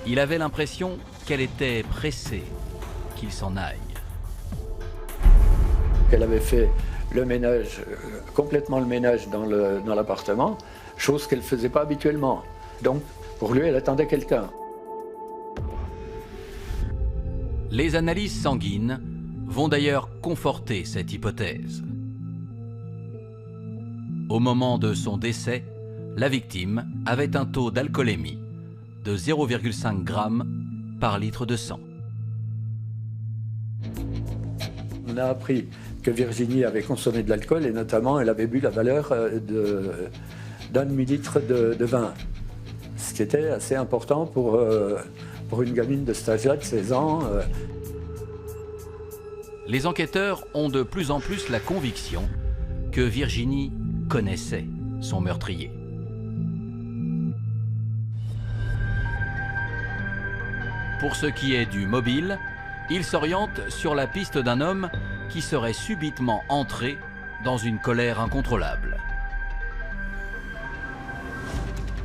Il avait l'impression qu'elle était pressée qu'il s'en aille. Elle avait fait le ménage, complètement le ménage dans l'appartement, chose qu'elle ne faisait pas habituellement. Donc, pour lui, elle attendait quelqu'un. Les analyses sanguines vont d'ailleurs conforter cette hypothèse. Au moment de son décès, la victime avait un taux d'alcoolémie de 0,5 g par litre de sang. On a appris que Virginie avait consommé de l'alcool et notamment elle avait bu la valeur d'un demi-litre de vin. Ce qui était assez important pour une gamine de cet âge-là, de 16 ans. Les enquêteurs ont de plus en plus la conviction que Virginie connaissait son meurtrier. Pour ce qui est du mobile, ils s'orientent sur la piste d'un homme qui serait subitement entré dans une colère incontrôlable.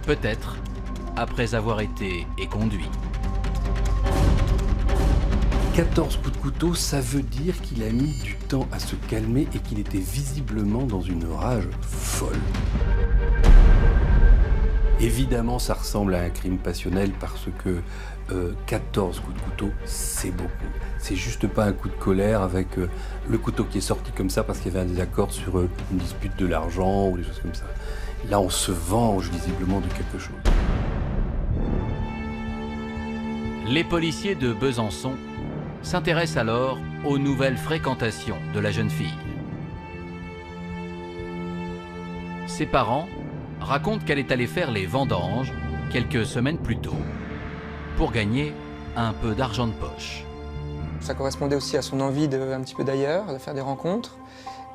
Peut-être après avoir été éconduit. 14 coups de couteau, ça veut dire qu'il a mis du temps à se calmer et qu'il était visiblement dans une rage folle. Évidemment, ça ressemble à un crime passionnel parce que 14 coups de couteau, c'est beaucoup. C'est juste pas un coup de colère avec le couteau qui est sorti comme ça parce qu'il y avait un désaccord sur une dispute de l'argent ou des choses comme ça. Là, on se venge visiblement de quelque chose. Les policiers de Besançon s'intéressent alors aux nouvelles fréquentations de la jeune fille. Ses parents racontent qu'elle est allée faire les vendanges quelques semaines plus tôt pour gagner un peu d'argent de poche. Ça correspondait aussi à son envie un petit peu d'ailleurs, de faire des rencontres.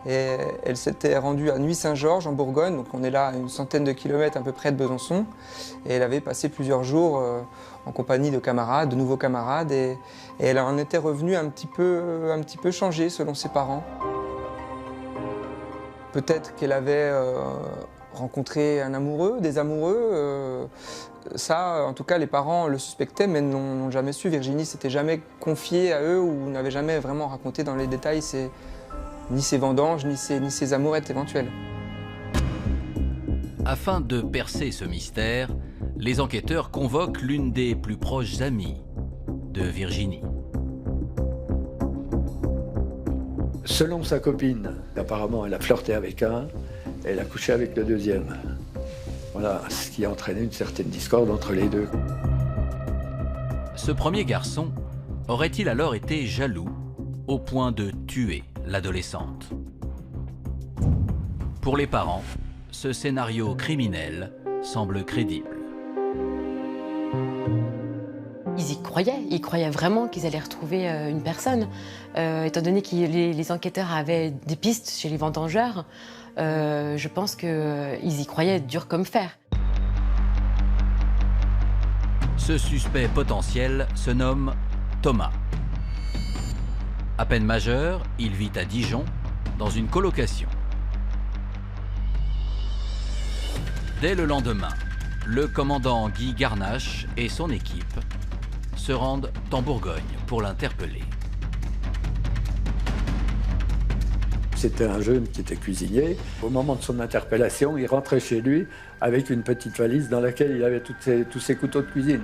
Et elle s'était rendue à Nuits-Saint-Georges en Bourgogne, donc on est là à une centaine de kilomètres à peu près de Besançon. Et elle avait passé plusieurs jours en compagnie de camarades, de nouveaux camarades, et elle en était revenue un petit peu changée selon ses parents. Peut-être qu'elle avait rencontré un amoureux, des amoureux. Ça, en tout cas, les parents le suspectaient, mais n'ont jamais su. Virginie s'était jamais confiée à eux ou n'avait jamais vraiment raconté dans les détails ni ses vendanges, ni ses amourettes éventuelles. Afin de percer ce mystère, les enquêteurs convoquent l'une des plus proches amies de Virginie. Selon sa copine, apparemment, elle a flirté avec un, et elle a couché avec le deuxième. Voilà, ce qui a entraîné une certaine discorde entre les deux. Ce premier garçon aurait-il alors été jaloux au point de tuer l'adolescente? Pour les parents, ce scénario criminel semble crédible. Ils y croyaient vraiment qu'ils allaient retrouver une personne. Étant donné que les enquêteurs avaient des pistes chez les vendangeurs, je pense qu'ils y croyaient dur comme fer. Ce suspect potentiel se nomme Thomas. À peine majeur, il vit à Dijon, dans une colocation. Dès le lendemain, le commandant Guy Garnache et son équipe se rendent en Bourgogne pour l'interpeller. C'était un jeune qui était cuisinier. Au moment de son interpellation, il rentrait chez lui avec une petite valise dans laquelle il avait tous ses couteaux de cuisine.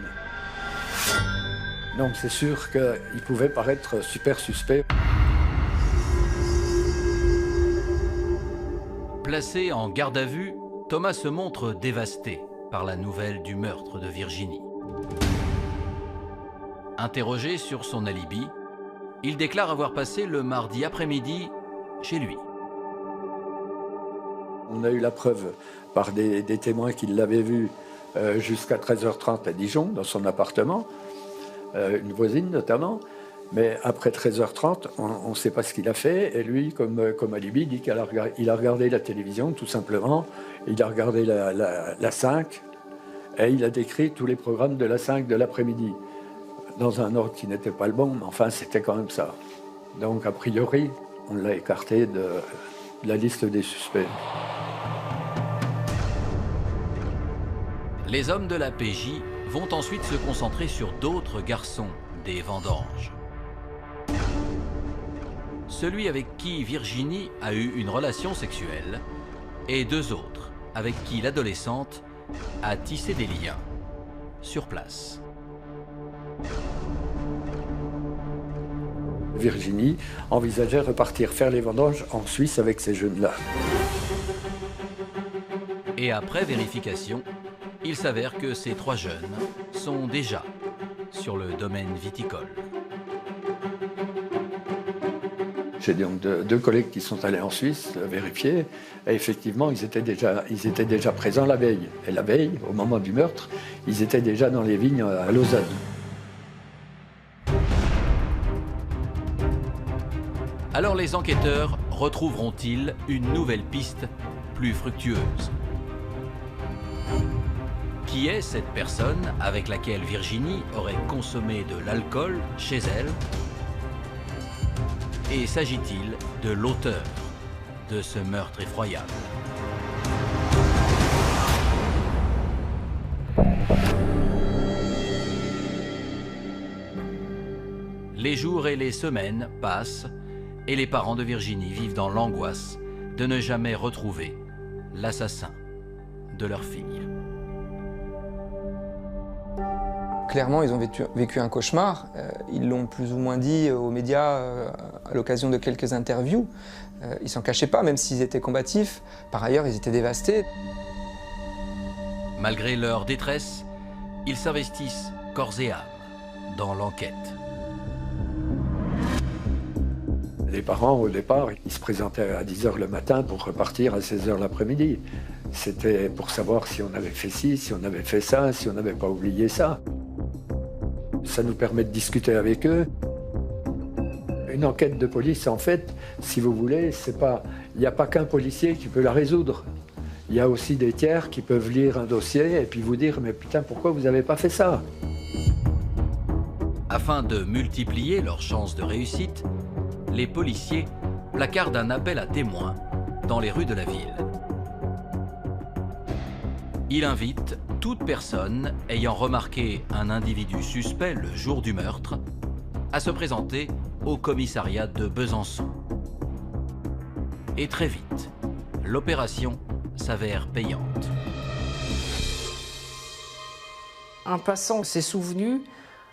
Donc c'est sûr qu'il pouvait paraître super suspect. Placé en garde à vue, Thomas se montre dévasté par la nouvelle du meurtre de Virginie. Interrogé sur son alibi, il déclare avoir passé le mardi après-midi chez lui. On a eu la preuve par des témoins qui l'avaient vu jusqu'à 13h30 à Dijon, dans son appartement, une voisine notamment. Mais après 13h30, on ne sait pas ce qu'il a fait. Et lui, comme alibi, dit qu'il a regardé la télévision, tout simplement. Il a regardé la 5 et il a décrit tous les programmes de la 5 de l'après-midi. Dans un ordre qui n'était pas le bon, mais enfin, c'était quand même ça. Donc, a priori, on l'a écarté de la liste des suspects. Les hommes de la PJ vont ensuite se concentrer sur d'autres garçons des vendanges. Celui avec qui Virginie a eu une relation sexuelle et deux autres avec qui l'adolescente a tissé des liens sur place. Virginie envisageait repartir faire les vendanges en Suisse avec ces jeunes-là. Et après vérification, il s'avère que ces trois jeunes sont déjà sur le domaine viticole. J'ai donc deux collègues qui sont allés en Suisse vérifier, et effectivement, ils étaient déjà présents la veille. Et la veille, au moment du meurtre, ils étaient déjà dans les vignes à Lausanne. Alors les enquêteurs retrouveront-ils une nouvelle piste plus fructueuse? Qui est cette personne avec laquelle Virginie aurait consommé de l'alcool chez elle? Et s'agit-il de l'auteur de ce meurtre effroyable? Les jours et les semaines passent et les parents de Virginie vivent dans l'angoisse de ne jamais retrouver l'assassin de leur fille. Clairement, ils ont vécu un cauchemar. Ils l'ont plus ou moins dit aux médias à l'occasion de quelques interviews. Ils s'en cachaient pas, même s'ils étaient combatifs. Par ailleurs, ils étaient dévastés. Malgré leur détresse, ils s'investissent corps et âme dans l'enquête. Les parents, au départ, ils se présentaient à 10h le matin pour repartir à 16h l'après-midi. C'était pour savoir si on avait fait ci, si on avait fait ça, si on n'avait pas oublié ça. Ça nous permet de discuter avec eux. Une enquête de police, en fait, si vous voulez, il n'y a pas qu'un policier qui peut la résoudre. Il y a aussi des tiers qui peuvent lire un dossier et puis vous dire « Mais putain, pourquoi vous n'avez pas fait ça ?» Afin de multiplier leurs chances de réussite, les policiers placardent un appel à témoins dans les rues de la ville. Il invite toute personne ayant remarqué un individu suspect le jour du meurtre à se présenter au commissariat de Besançon. Et très vite, l'opération s'avère payante. Un passant s'est souvenu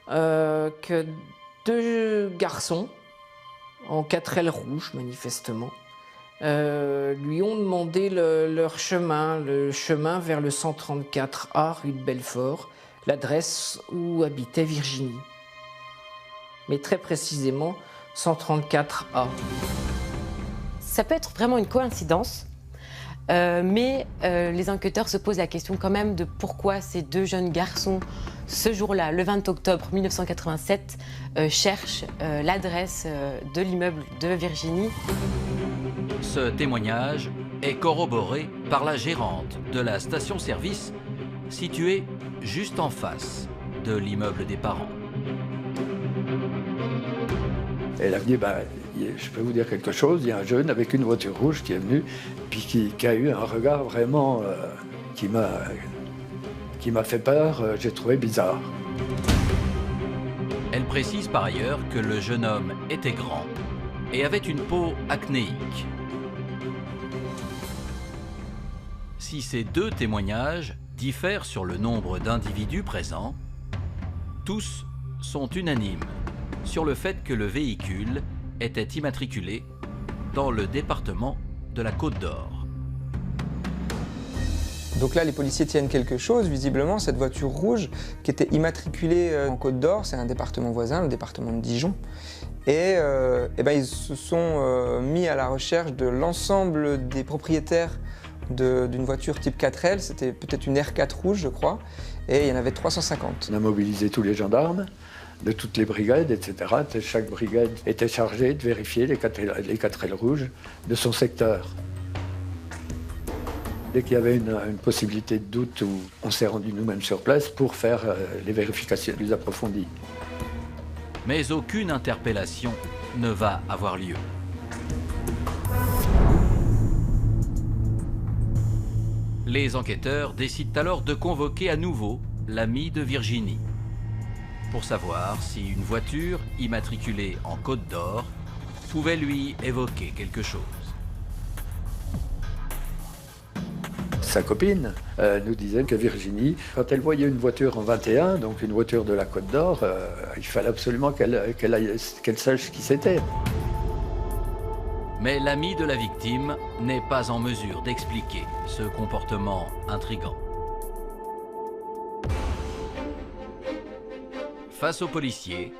que deux garçons, en 4L rouge manifestement, lui ont demandé leur chemin, le chemin vers le 134A rue de Belfort, l'adresse où habitait Virginie. Mais très précisément, 134A. Ça peut être vraiment une coïncidence, mais les enquêteurs se posent la question quand même de pourquoi ces deux jeunes garçons ce jour-là, le 20 octobre 1987, cherche l'adresse de l'immeuble de Virginie. Ce témoignage est corroboré par la gérante de la station-service située juste en face de l'immeuble des parents. Elle a dit, je peux vous dire quelque chose, il y a un jeune avec une voiture rouge qui est venu, puis qui a eu un regard vraiment qui m'a fait peur, j'ai trouvé bizarre. Elle précise par ailleurs que le jeune homme était grand et avait une peau acnéique. Si ces deux témoignages diffèrent sur le nombre d'individus présents, tous sont unanimes sur le fait que le véhicule était immatriculé dans le département de la Côte d'Or. Donc là, les policiers tiennent quelque chose, visiblement, cette voiture rouge qui était immatriculée en Côte d'Or, c'est un département voisin, le département de Dijon. Et ils se sont mis à la recherche de l'ensemble des propriétaires d'une voiture type 4L, c'était peut-être une R4 rouge, je crois, et il y en avait 350. On a mobilisé tous les gendarmes de toutes les brigades, etc. Chaque brigade était chargée de vérifier les 4L rouges de son secteur. Dès qu'il y avait une possibilité de doute, on s'est rendu nous-mêmes sur place pour faire les vérifications plus approfondies. Mais aucune interpellation ne va avoir lieu. Les enquêteurs décident alors de convoquer à nouveau l'ami de Virginie pour savoir si une voiture immatriculée en Côte d'Or pouvait lui évoquer quelque chose. Sa copine nous disait que Virginie, quand elle voyait une voiture en 21, donc une voiture de la Côte d'Or, il fallait absolument qu'elle sache qui c'était. Mais l'ami de la victime n'est pas en mesure d'expliquer ce comportement intrigant. Face aux policiers,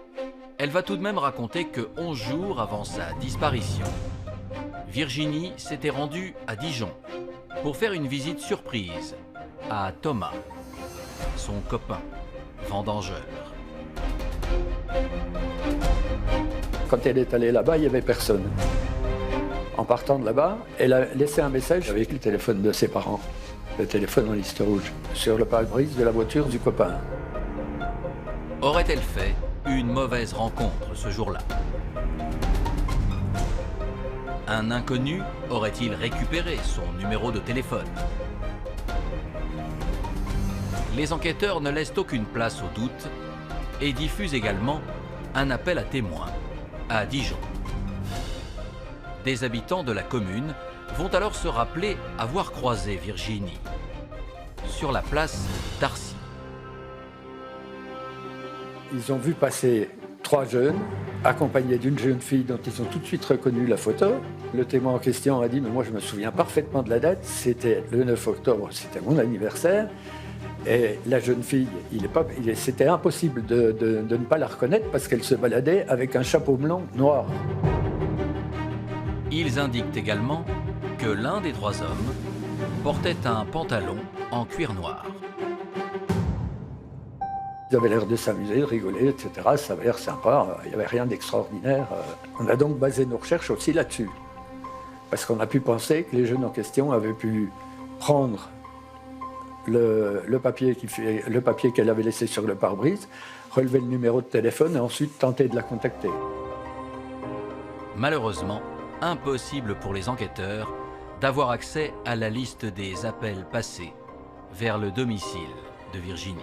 elle va tout de même raconter que 11 jours avant sa disparition, Virginie s'était rendue à Dijon pour faire une visite surprise à Thomas, son copain vendangeur. Quand elle est allée là-bas, il n'y avait personne. En partant de là-bas, elle a laissé un message avec le téléphone de ses parents, le téléphone en liste rouge, sur le pare-brise de la voiture du copain. Aurait-elle fait une mauvaise rencontre ce jour-là? Un inconnu aurait-il récupéré son numéro de téléphone? Les enquêteurs ne laissent aucune place au doute et diffusent également un appel à témoins à Dijon. Des habitants de la commune vont alors se rappeler avoir croisé Virginie sur la place d'Arcy. Ils ont vu passer 3 jeunes, accompagnés d'une jeune fille dont ils ont tout de suite reconnu la photo. Le témoin en question a dit « mais moi je me souviens parfaitement de la date, c'était le 9 octobre, c'était mon anniversaire ». Et la jeune fille, c'était impossible de ne pas la reconnaître parce qu'elle se baladait avec un chapeau melon noir. Ils indiquent également que l'un des 3 hommes portait un pantalon en cuir noir. Ils avaient l'air de s'amuser, de rigoler, etc. Ça avait l'air sympa, il n'y avait rien d'extraordinaire. On a donc basé nos recherches aussi là-dessus. Parce qu'on a pu penser que les jeunes en question avaient pu prendre le papier qu'elle avait laissé sur le pare-brise, relever le numéro de téléphone et ensuite tenter de la contacter. Malheureusement, impossible pour les enquêteurs d'avoir accès à la liste des appels passés vers le domicile de Virginie.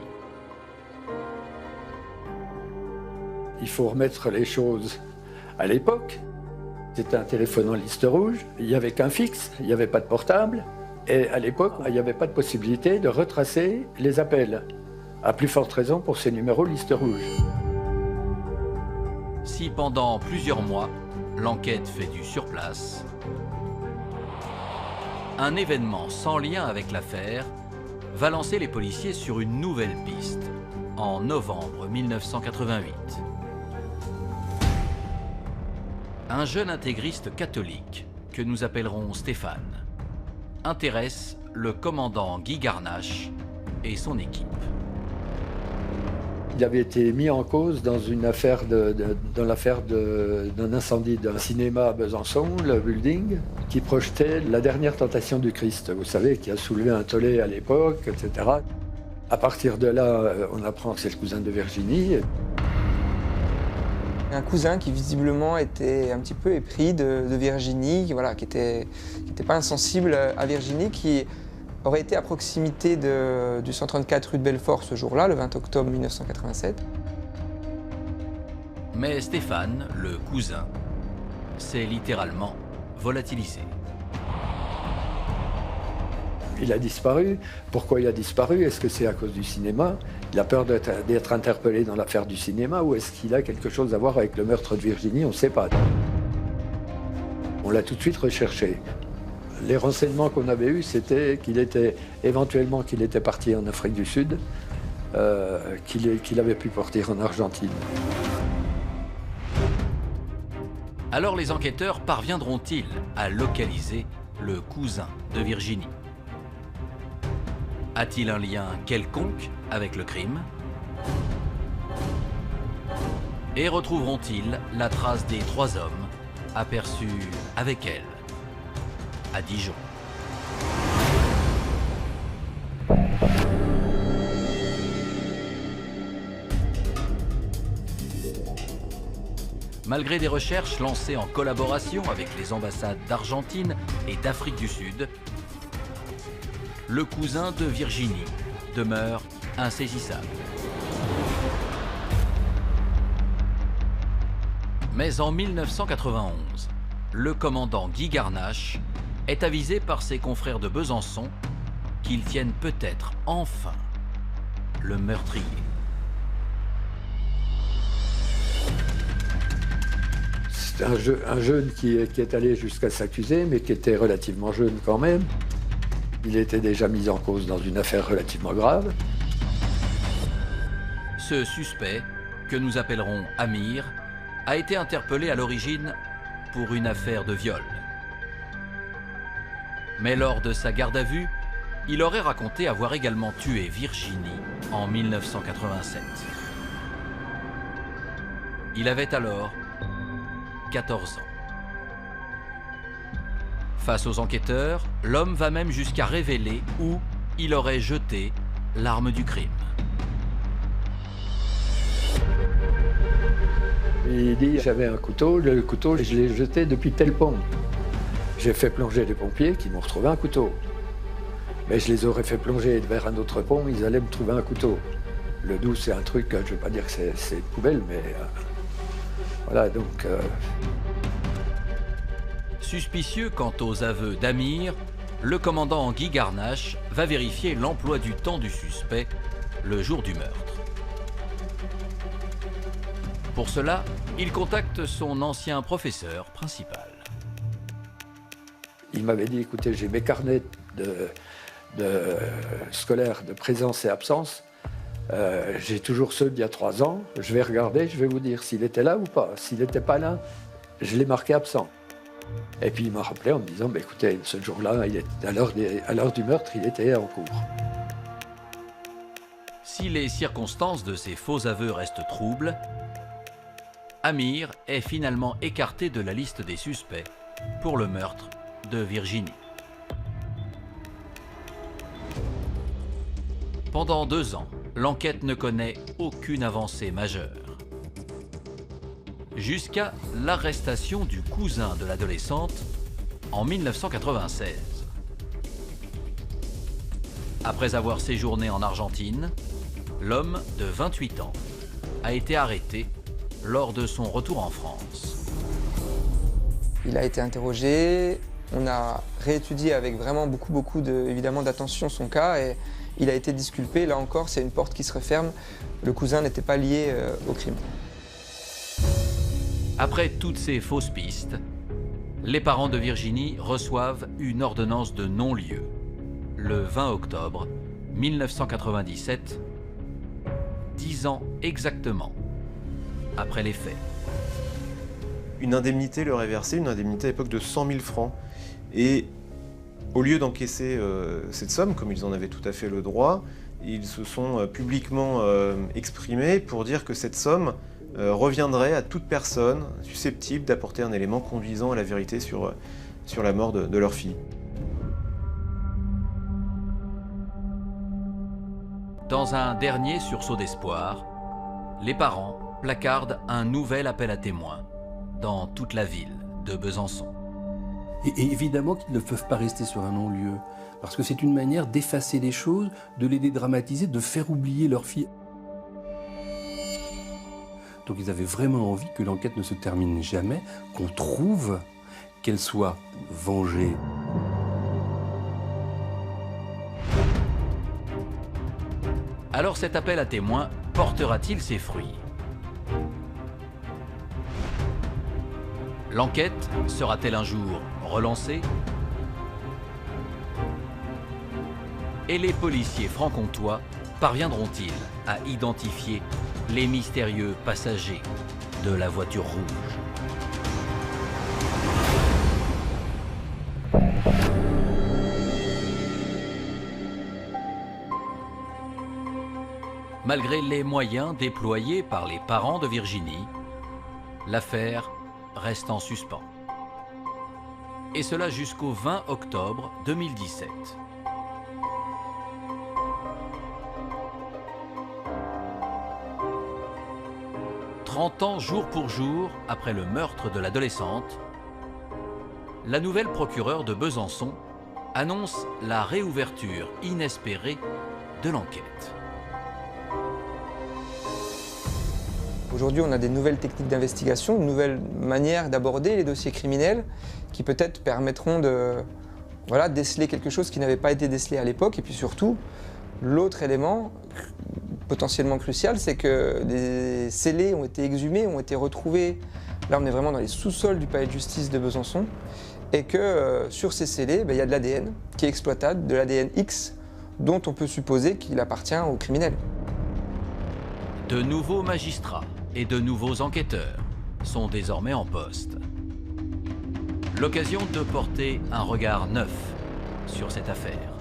Il faut remettre les choses à l'époque. C'était un téléphone en liste rouge, il n'y avait qu'un fixe, il n'y avait pas de portable. Et à l'époque, il n'y avait pas de possibilité de retracer les appels. À plus forte raison pour ces numéros liste rouge. Si pendant plusieurs mois, l'enquête fait du surplace, un événement sans lien avec l'affaire va lancer les policiers sur une nouvelle piste en novembre 1988. Un jeune intégriste catholique, que nous appellerons Stéphane, intéresse le commandant Guy Garnache et son équipe. Il avait été mis en cause dans une affaire dans l'affaire d'un incendie d'un cinéma à Besançon, le Building, qui projetait La dernière tentation du Christ, vous savez, qui a soulevé un tollé à l'époque, etc. À partir de là, on apprend que c'est le cousin de Virginie. Un cousin qui visiblement était un petit peu épris de Virginie, voilà, qui était pas insensible à Virginie, qui aurait été à proximité du 134 rue de Belfort ce jour-là, le 20 octobre 1987. Mais Stéphane, le cousin, s'est littéralement volatilisé. Il a disparu. Pourquoi il a disparu? Est-ce que c'est à cause du cinéma? Il a peur d'être interpellé dans l'affaire du cinéma, ou est-ce qu'il a quelque chose à voir avec le meurtre de Virginie? On ne sait pas. On l'a tout de suite recherché. Les renseignements qu'on avait eus, c'était qu'il était parti en Afrique du Sud, qu'il avait pu partir en Argentine. Alors les enquêteurs parviendront-ils à localiser le cousin de Virginie? A-t-il un lien quelconque avec le crime? Et retrouveront-ils la trace des 3 hommes aperçus avec elle à Dijon? Malgré des recherches lancées en collaboration avec les ambassades d'Argentine et d'Afrique du Sud, le cousin de Virginie demeure insaisissable. Mais en 1991, le commandant Guy Garnache est avisé par ses confrères de Besançon qu'ils tiennent peut-être enfin le meurtrier. C'est un jeune qui est allé jusqu'à s'accuser, mais qui était relativement jeune quand même. Il était déjà mis en cause dans une affaire relativement grave. Ce suspect, que nous appellerons Amir, a été interpellé à l'origine pour une affaire de viol. Mais lors de sa garde à vue, il aurait raconté avoir également tué Virginie en 1987. Il avait alors 14 ans. Face aux enquêteurs, l'homme va même jusqu'à révéler où il aurait jeté l'arme du crime. Il dit, j'avais un couteau, le couteau, je l'ai jeté depuis tel pont. J'ai fait plonger les pompiers qui m'ont retrouvé un couteau. Mais je les aurais fait plonger vers un autre pont, ils allaient me trouver un couteau. Le doux, c'est un truc, je ne veux pas dire que c'est une poubelle, mais voilà, donc... Suspicieux quant aux aveux d'Amir, le commandant Guy Garnache va vérifier l'emploi du temps du suspect le jour du meurtre. Pour cela, il contacte son ancien professeur principal. Il m'avait dit, écoutez, j'ai mes carnets scolaires de présence et absence. J'ai toujours ceux d'il y a 3 ans. Je vais regarder, je vais vous dire s'il était là ou pas. S'il n'était pas là, je l'ai marqué absent. Et puis il m'a rappelé en me disant, bah, écoutez, ce jour-là, à l'heure du meurtre, il était en cours. Si les circonstances de ces faux aveux restent troubles, Amir est finalement écarté de la liste des suspects pour le meurtre de Virginie. Pendant 2 ans, l'enquête ne connaît aucune avancée majeure. Jusqu'à l'arrestation du cousin de l'adolescente en 1996. Après avoir séjourné en Argentine, l'homme de 28 ans a été arrêté lors de son retour en France. Il a été interrogé, on a réétudié avec vraiment beaucoup évidemment d'attention son cas et il a été disculpé. Là encore, c'est une porte qui se referme. Le cousin n'était pas lié au crime. Après toutes ces fausses pistes, les parents de Virginie reçoivent une ordonnance de non-lieu le 20 octobre 1997, 10 ans exactement après les faits. Une indemnité leur est versée, une indemnité à l'époque de 100 000 francs. Et au lieu d'encaisser cette somme, comme ils en avaient tout à fait le droit, Ils se sont publiquement exprimés pour dire que cette somme reviendrait à toute personne susceptible d'apporter un élément conduisant à la vérité sur la mort de leur fille. Dans un dernier sursaut d'espoir, les parents placardent un nouvel appel à témoins dans toute la ville de Besançon. Et évidemment qu'ils ne peuvent pas rester sur un non-lieu, parce que c'est une manière d'effacer les choses, de les dédramatiser, de faire oublier leur fille. Donc ils avaient vraiment envie que l'enquête ne se termine jamais, qu'on trouve, qu'elle soit vengée. Alors cet appel à témoins portera-t-il ses fruits? L'enquête sera-t-elle un jour relancée? Et les policiers franc-comtois parviendront-ils à identifier les mystérieux passagers de la voiture rouge? Malgré les moyens déployés par les parents de Virginie, l'affaire reste en suspens. Et cela jusqu'au 20 octobre 2017. « 30 ans jour pour jour après le meurtre de l'adolescente, la nouvelle procureure de Besançon annonce la réouverture inespérée de l'enquête. Aujourd'hui, on a des nouvelles techniques d'investigation, de nouvelles manières d'aborder les dossiers criminels qui peut-être permettront de déceler quelque chose qui n'avait pas été décelé à l'époque. Et puis surtout, l'autre élément potentiellement crucial, c'est que des scellés ont été exhumés, ont été retrouvés. Là, on est vraiment dans les sous-sols du palais de justice de Besançon. Et que sur ces scellés, il y a de l'ADN qui est exploitable, de l'ADN X, dont on peut supposer qu'il appartient aux criminels. De nouveaux magistrats et de nouveaux enquêteurs sont désormais en poste. L'occasion de porter un regard neuf sur cette affaire.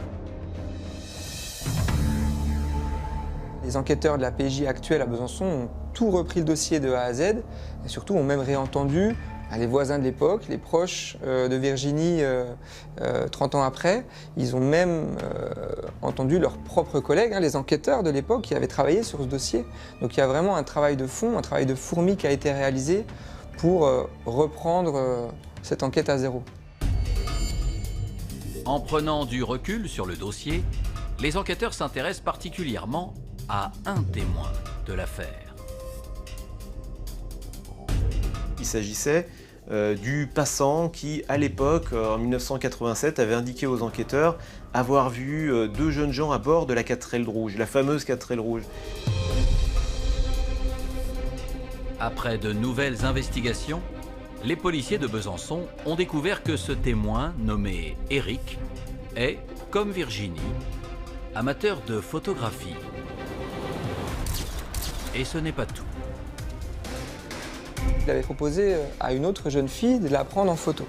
Les enquêteurs de la PJ actuelle à Besançon ont tout repris le dossier de A à Z et surtout ont même réentendu les voisins de l'époque, les proches de Virginie 30 ans après. Ils ont même entendu leurs propres collègues, les enquêteurs de l'époque qui avaient travaillé sur ce dossier. Donc il y a vraiment un travail de fond, un travail de fourmi qui a été réalisé pour reprendre cette enquête à zéro. En prenant du recul sur le dossier, les enquêteurs s'intéressent particulièrement à un témoin de l'affaire. Il s'agissait du passant qui, à l'époque, en 1987, avait indiqué aux enquêteurs avoir vu deux jeunes gens à bord de la 4L rouge, la fameuse 4L rouge. Après de nouvelles investigations, les policiers de Besançon ont découvert que ce témoin, nommé Eric, est, comme Virginie, amateur de photographie. Et ce n'est pas tout. Il avait proposé à une autre jeune fille de la prendre en photo.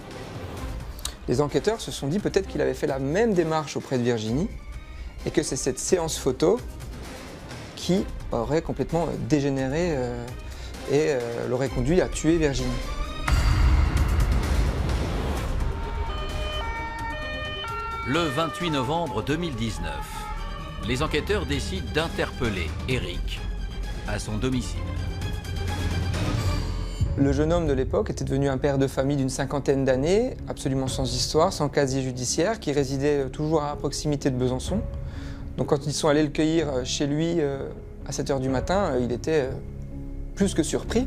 Les enquêteurs se sont dit peut-être qu'il avait fait la même démarche auprès de Virginie et que c'est cette séance photo qui aurait complètement dégénéré et l'aurait conduit à tuer Virginie. Le 28 novembre 2019, les enquêteurs décident d'interpeller Eric à son domicile. Le jeune homme de l'époque était devenu un père de famille d'une cinquantaine d'années, absolument sans histoire, sans casier judiciaire, qui résidait toujours à proximité de Besançon. Donc quand ils sont allés le cueillir chez lui à 7 h du matin, il était plus que surpris.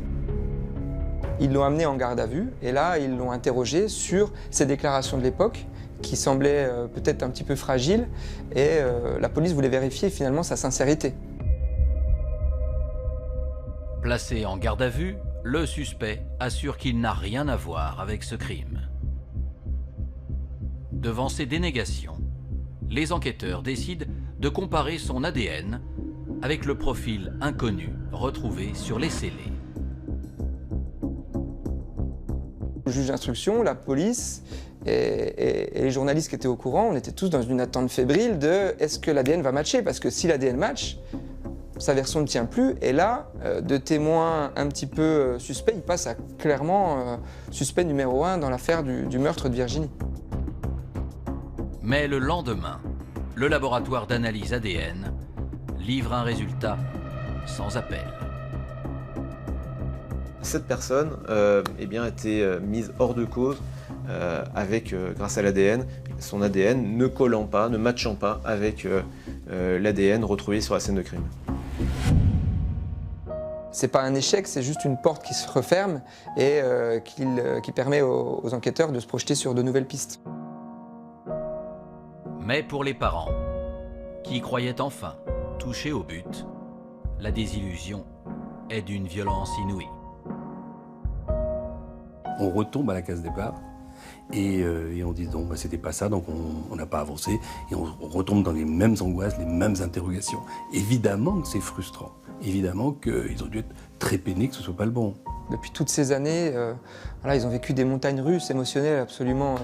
Ils l'ont amené en garde à vue et là, ils l'ont interrogé sur ses déclarations de l'époque, qui semblaient peut-être un petit peu fragiles, et la police voulait vérifier finalement sa sincérité. Placé en garde à vue, le suspect assure qu'il n'a rien à voir avec ce crime. Devant ces dénégations, les enquêteurs décident de comparer son ADN avec le profil inconnu retrouvé sur les scellés. Le juge d'instruction, la police Et les journalistes qui étaient au courant, on était tous dans une attente fébrile de est-ce que l'ADN va matcher? Parce que si l'ADN match, sa version ne tient plus. Et là, de témoin un petit peu suspect, il passe à clairement suspect numéro 1 dans l'affaire du meurtre de Virginie. Mais le lendemain, le laboratoire d'analyse ADN livre un résultat sans appel. Cette personne eh bien, a été mise hors de cause grâce à l'ADN, son ADN ne collant pas, ne matchant pas avec l'ADN retrouvé sur la scène de crime. C'est pas un échec, c'est juste une porte qui se referme et qui permet aux enquêteurs de se projeter sur de nouvelles pistes. Mais pour les parents, qui croyaient enfin toucher au but, la désillusion est d'une violence inouïe. On retombe à la case départ et on dit non, bah, c'était pas ça, donc on n'a pas avancé et on retombe dans les mêmes angoisses, les mêmes interrogations. Évidemment que c'est frustrant, évidemment qu'ils ont dû être très peinés que ce soit pas le bon. Depuis toutes ces années, voilà, ils ont vécu des montagnes russes émotionnelles absolument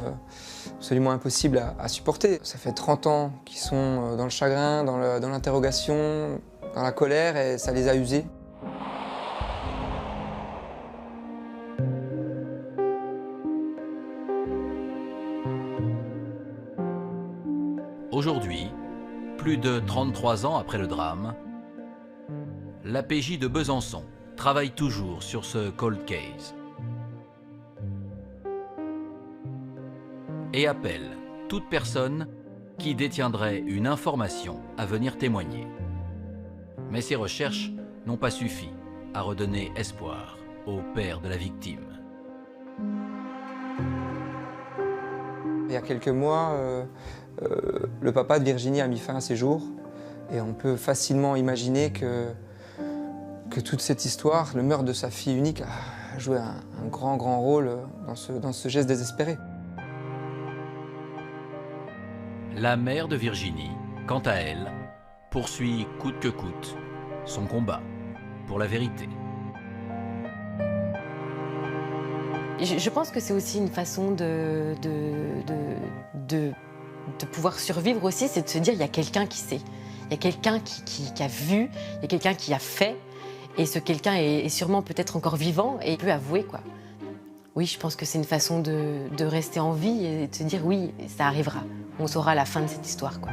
impossibles à supporter. Ça fait 30 ans qu'ils sont dans le chagrin, dans l'interrogation, dans la colère et ça les a usés. Aujourd'hui, plus de 33 ans après le drame, l'APJ de Besançon travaille toujours sur ce cold case et appelle toute personne qui détiendrait une information à venir témoigner. Mais ces recherches n'ont pas suffi à redonner espoir au père de la victime. Il y a quelques mois, le papa de Virginie a mis fin à ses jours et on peut facilement imaginer que toute cette histoire, le meurtre de sa fille unique, a joué un grand rôle dans ce geste désespéré. La mère de Virginie, quant à elle, poursuit coûte que coûte son combat pour la vérité. Je pense que c'est aussi une façon de pouvoir survivre aussi, c'est de se dire il y a quelqu'un qui sait, il y a quelqu'un qui a vu, il y a quelqu'un qui a fait, et ce quelqu'un est sûrement peut-être encore vivant et peut avouer, quoi. Oui, je pense que c'est une façon de rester en vie et de se dire oui, ça arrivera, on saura la fin de cette histoire, quoi.